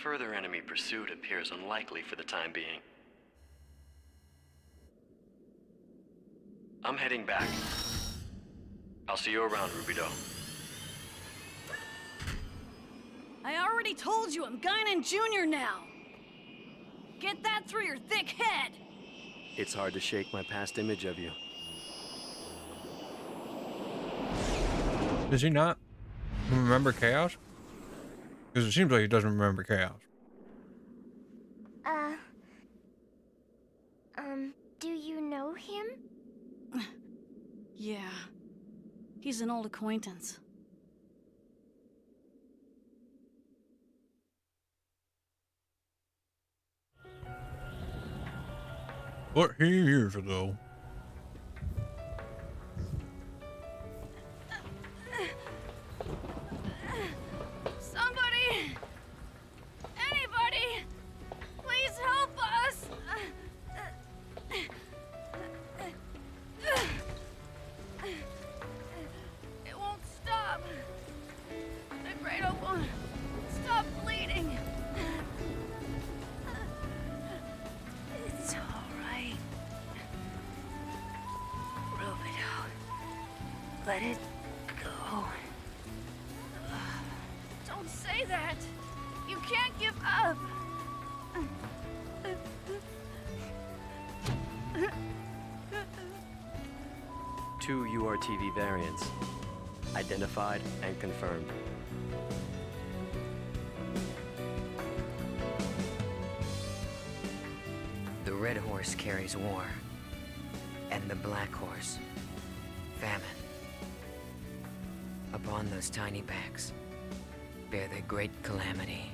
Further enemy pursuit appears unlikely for the time being. I'm heading back. I'll see you around, Ruby Doll.
I already told you I'm Guinan Jr. now. Get that through your thick head.
It's hard to shake my past image of you.
Does he not remember Chaos? Because it seems like he doesn't remember Chaos.
Do you know him?
Yeah. He's an old acquaintance.
But he years ago.
Somebody! Anybody! Please help us! It won't stop. The cradle won't stop bleeding.
It's all right. Rubido. Let it go.
Don't say that. You can't give up.
Two URTV variants. Identified and confirmed.
The red horse carries war, and the black horse, famine. Upon those tiny backs bear the great calamity.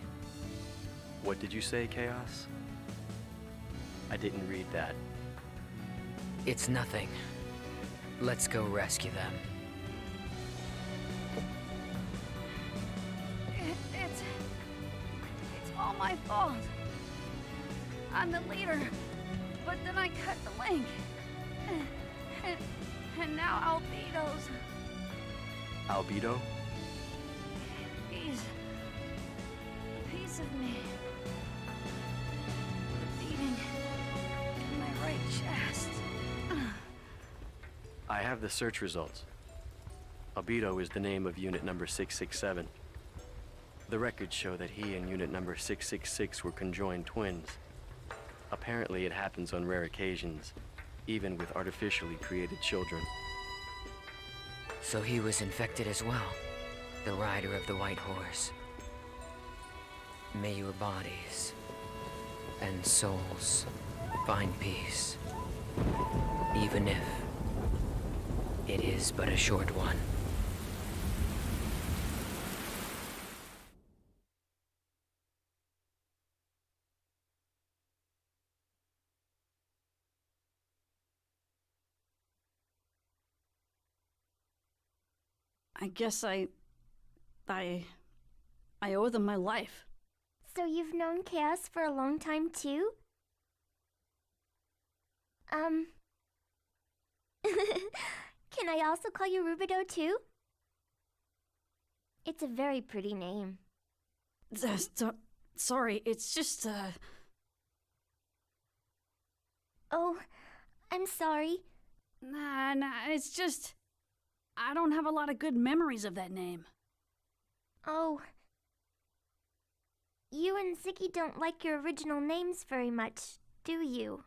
What did you say, Chaos? I didn't read that.
It's nothing. Let's go rescue them.
It's all my fault. I'm the leader, but then I cut the link. And now Albedo's.
Albedo?
He's a piece of me. With a beating in my right chest.
I have the search results. Albedo is the name of unit number 667. The records show that he and unit number 666 were conjoined twins. Apparently it happens on rare occasions, even with artificially created children.
So he was infected as well, the rider of the white horse. May your bodies and souls find peace, even if it is but a short one.
I guess I owe them my life.
So you've known Chaos for a long time too? Can I also call you Rubido too? It's a very pretty name.
Sorry, it's just,
Oh, I'm sorry.
Nah, it's just... I don't have a lot of good memories of that name.
Oh. You and Ziggy don't like your original names very much, do you?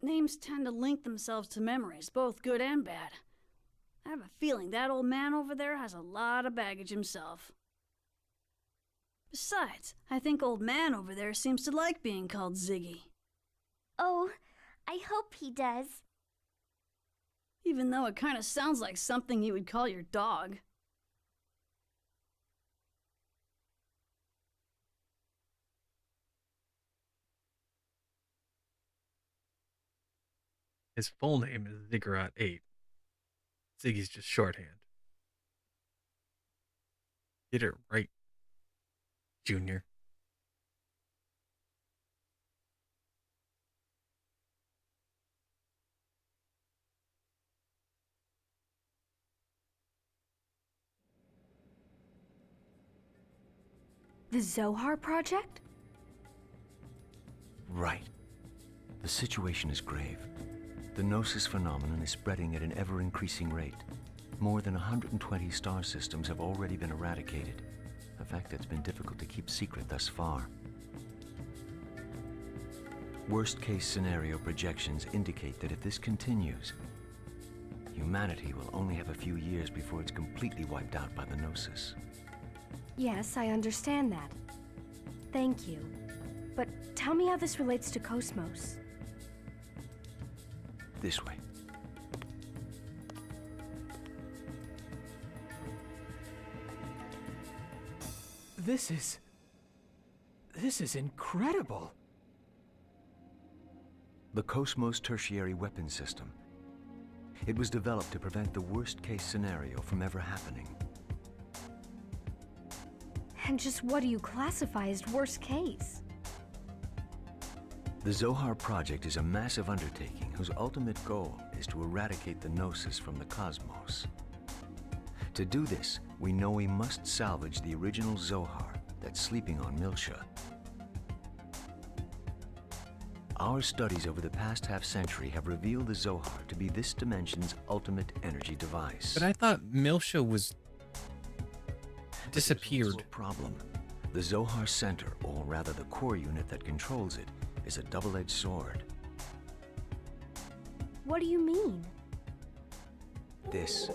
Names tend to link themselves to memories, both good and bad. I have a feeling that old man over there has a lot of baggage himself. Besides, I think old man over there seems to like being called Ziggy.
Oh, I hope he does.
Even though it kind of sounds like something you would call your dog.
His full name is Ziggurat 8. Ziggy's just shorthand. Get it right, Junior.
The Zohar Project?
Right. The situation is grave. The Gnosis phenomenon is spreading at an ever-increasing rate. More than 120 star systems have already been eradicated, a fact that's been difficult to keep secret thus far. Worst-case scenario projections indicate that if this continues, humanity will only have a few years before it's completely wiped out by the Gnosis.
Yes, I understand that. Thank you. But tell me how this relates to Cosmos.
This way.
This is incredible.
The Cosmos Tertiary Weapon System. It was developed to prevent the worst-case scenario from ever happening.
And just what do you classify as worst case?
The Zohar Project is a massive undertaking whose ultimate goal is to eradicate the Gnosis from the cosmos. To do this, we know we must salvage the original Zohar that's sleeping on Milsha. Our studies over the past half-century have revealed the Zohar to be this dimension's ultimate energy device.
But I thought Milsha was disappeared.
Problem. The Zohar Center, or rather the core unit that controls it, is a double-edged sword.
What do you mean?
This.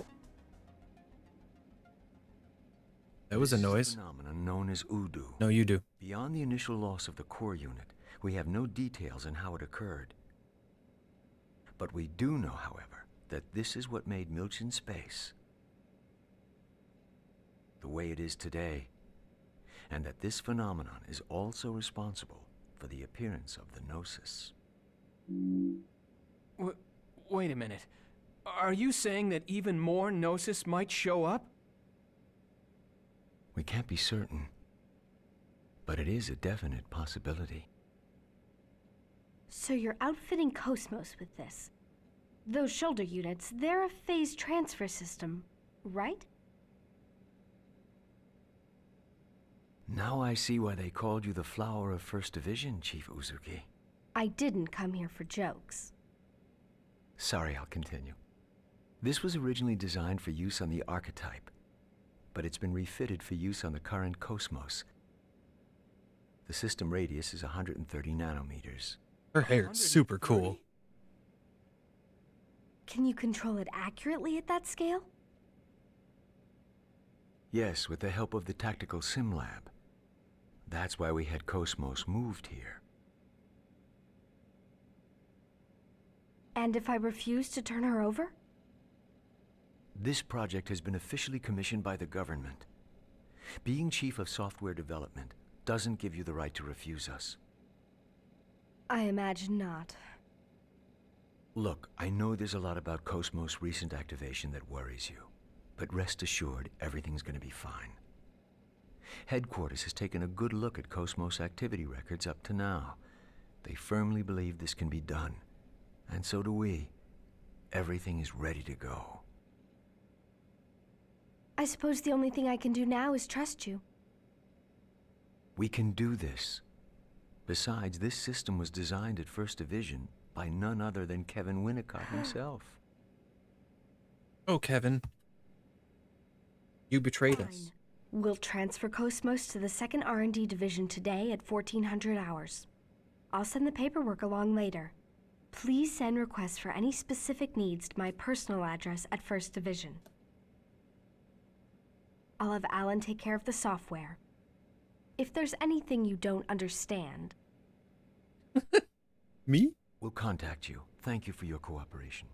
That was a noise.
Phenomenon known as Udu.
No, you do.
Beyond the initial loss of the core unit, we have no details on how it occurred. But we do know, however, that this is what made Milchan space the way it is today, and that this phenomenon is also responsible for the appearance of the Gnosis.
Wait a minute. Are you saying that even more Gnosis might show up?
We can't be certain, but it is a definite possibility.
So you're outfitting Cosmos with this. Those shoulder units, they're a phase transfer system, right?
Now I see why they called you the Flower of First Division, Chief Uzuki.
I didn't come here for jokes.
Sorry, I'll continue. This was originally designed for use on the Archetype, but it's been refitted for use on the current Cosmos. The system radius is 130 nanometers.
Her hair's super cool.
Can you control it accurately at that scale?
Yes, with the help of the Tactical Sim Lab. That's why we had Cosmos moved here.
And if I refuse to turn her over?
This project has been officially commissioned by the government. Being Chief of Software Development doesn't give you the right to refuse us.
I imagine not.
Look, I know there's a lot about Cosmos' recent activation that worries you, but rest assured, everything's gonna be fine. Headquarters has taken a good look at Cosmos activity records up to now. They firmly believe this can be done, and so do we. Everything is ready to go.
I suppose the only thing I can do now is trust you.
We can do this. Besides, this system was designed at First Division by none other than Kevin Winnicott himself.
Oh, Kevin. You betrayed us.
We'll transfer Cosmos to the 2nd R&D Division today at 1400 hours. I'll send the paperwork along later. Please send requests for any specific needs to my personal address at First Division. I'll have Alan take care of the software. If there's anything you don't understand...
Me?
We'll contact you. Thank you for your cooperation.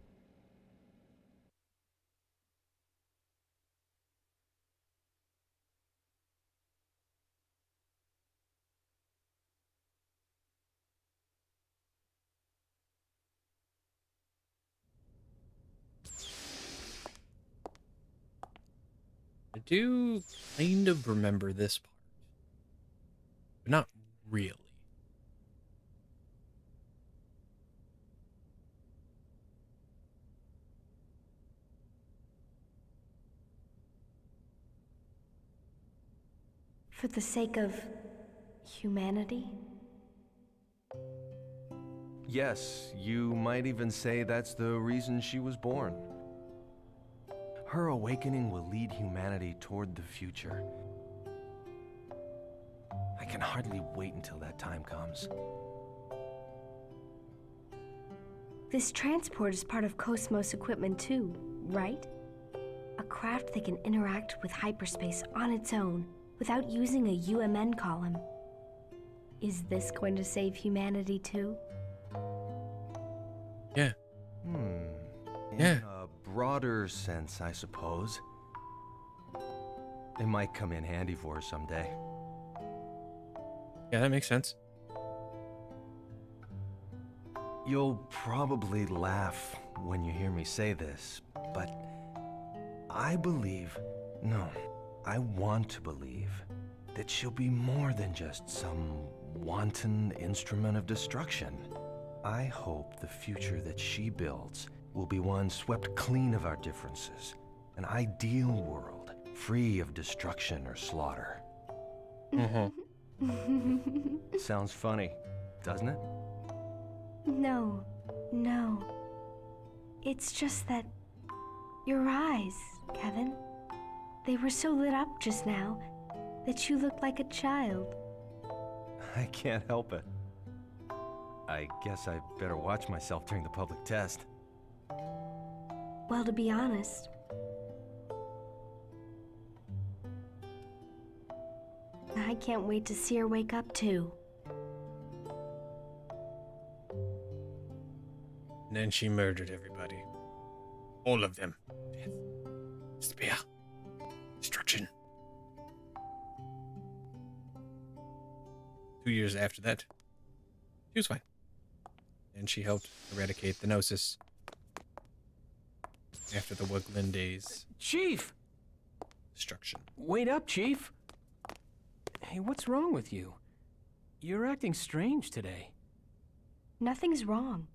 I do kind of remember this part, but not really.
For the sake of humanity?
Yes, you might even say that's the reason she was born. Her awakening will lead humanity toward the future. I can hardly wait until that time comes.
This transport is part of Cosmos equipment too, right? A craft that can interact with hyperspace on its own without using a UMN column. Is this going to save humanity too?
Yeah.
In
Yeah.
a broader sense, I suppose. It might come in handy for her someday.
Yeah, that makes sense.
You'll probably laugh when you hear me say this, but I believe, no, I want to believe that she'll be more than just some wanton instrument of destruction. I hope the future that she builds will be one swept clean of our differences, an ideal world, free of destruction or slaughter. Sounds funny, doesn't it?
No, no. It's just that your eyes, Kevin, they were so lit up just now that you looked like a child.
I can't help it. I guess I better watch myself during the public test.
Well, to be honest, I can't wait to see her wake up too.
And then she murdered everybody. All of them. Death. Despair. Destruction. 2 years after that, she was fine. And she helped eradicate the Gnosis after the Woodland days.
Chief!
Destruction.
Wait up, Chief. Hey, what's wrong with you? You're acting strange today.
Nothing's wrong.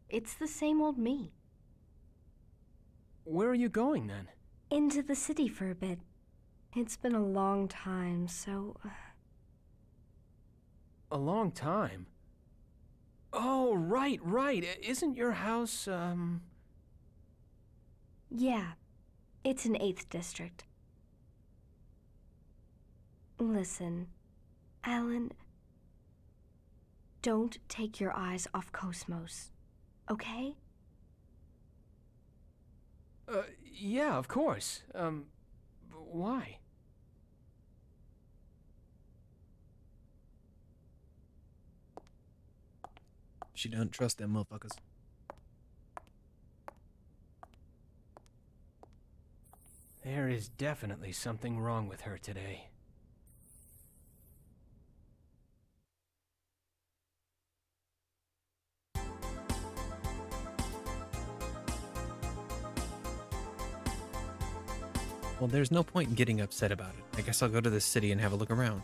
It's the same old me.
Where are you going, then?
Into the city for a bit. It's been a long time, so...
A long time? Oh, right. Isn't your house,
Yeah. It's in 8th District. Listen, Alan... Don't take your eyes off Cosmos, okay?
Yeah, of course. Why?
She don't trust them motherfuckers.
There is definitely something wrong with her today.
Well, there's no point in getting upset about it. I guess I'll go to the city and have a look around.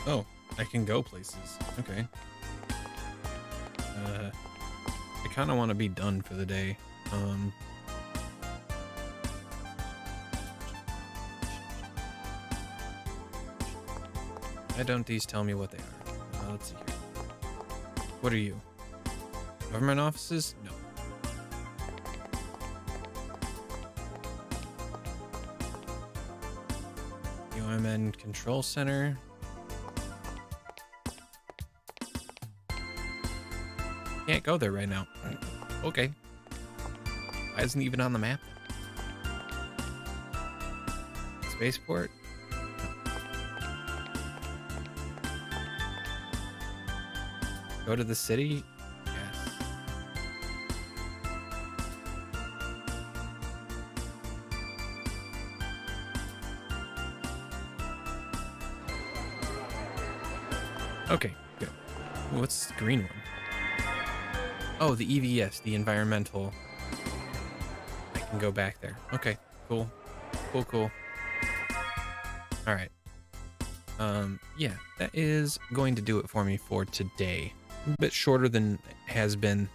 Oh, I can go places. Okay. I kind of want to be done for the day. Why don't these tell me what they are? Let's see here. What are you? Government offices? No. UMN Control Center. Can't go there right now. Okay. Why isn't it even on the map? Spaceport? Go to the city? Yes. Okay, good. What's the green one? Oh, the EVS, the environmental. I can go back there. Okay, cool. Cool. Alright. Yeah, that is going to do it for me for today. A bit shorter than has been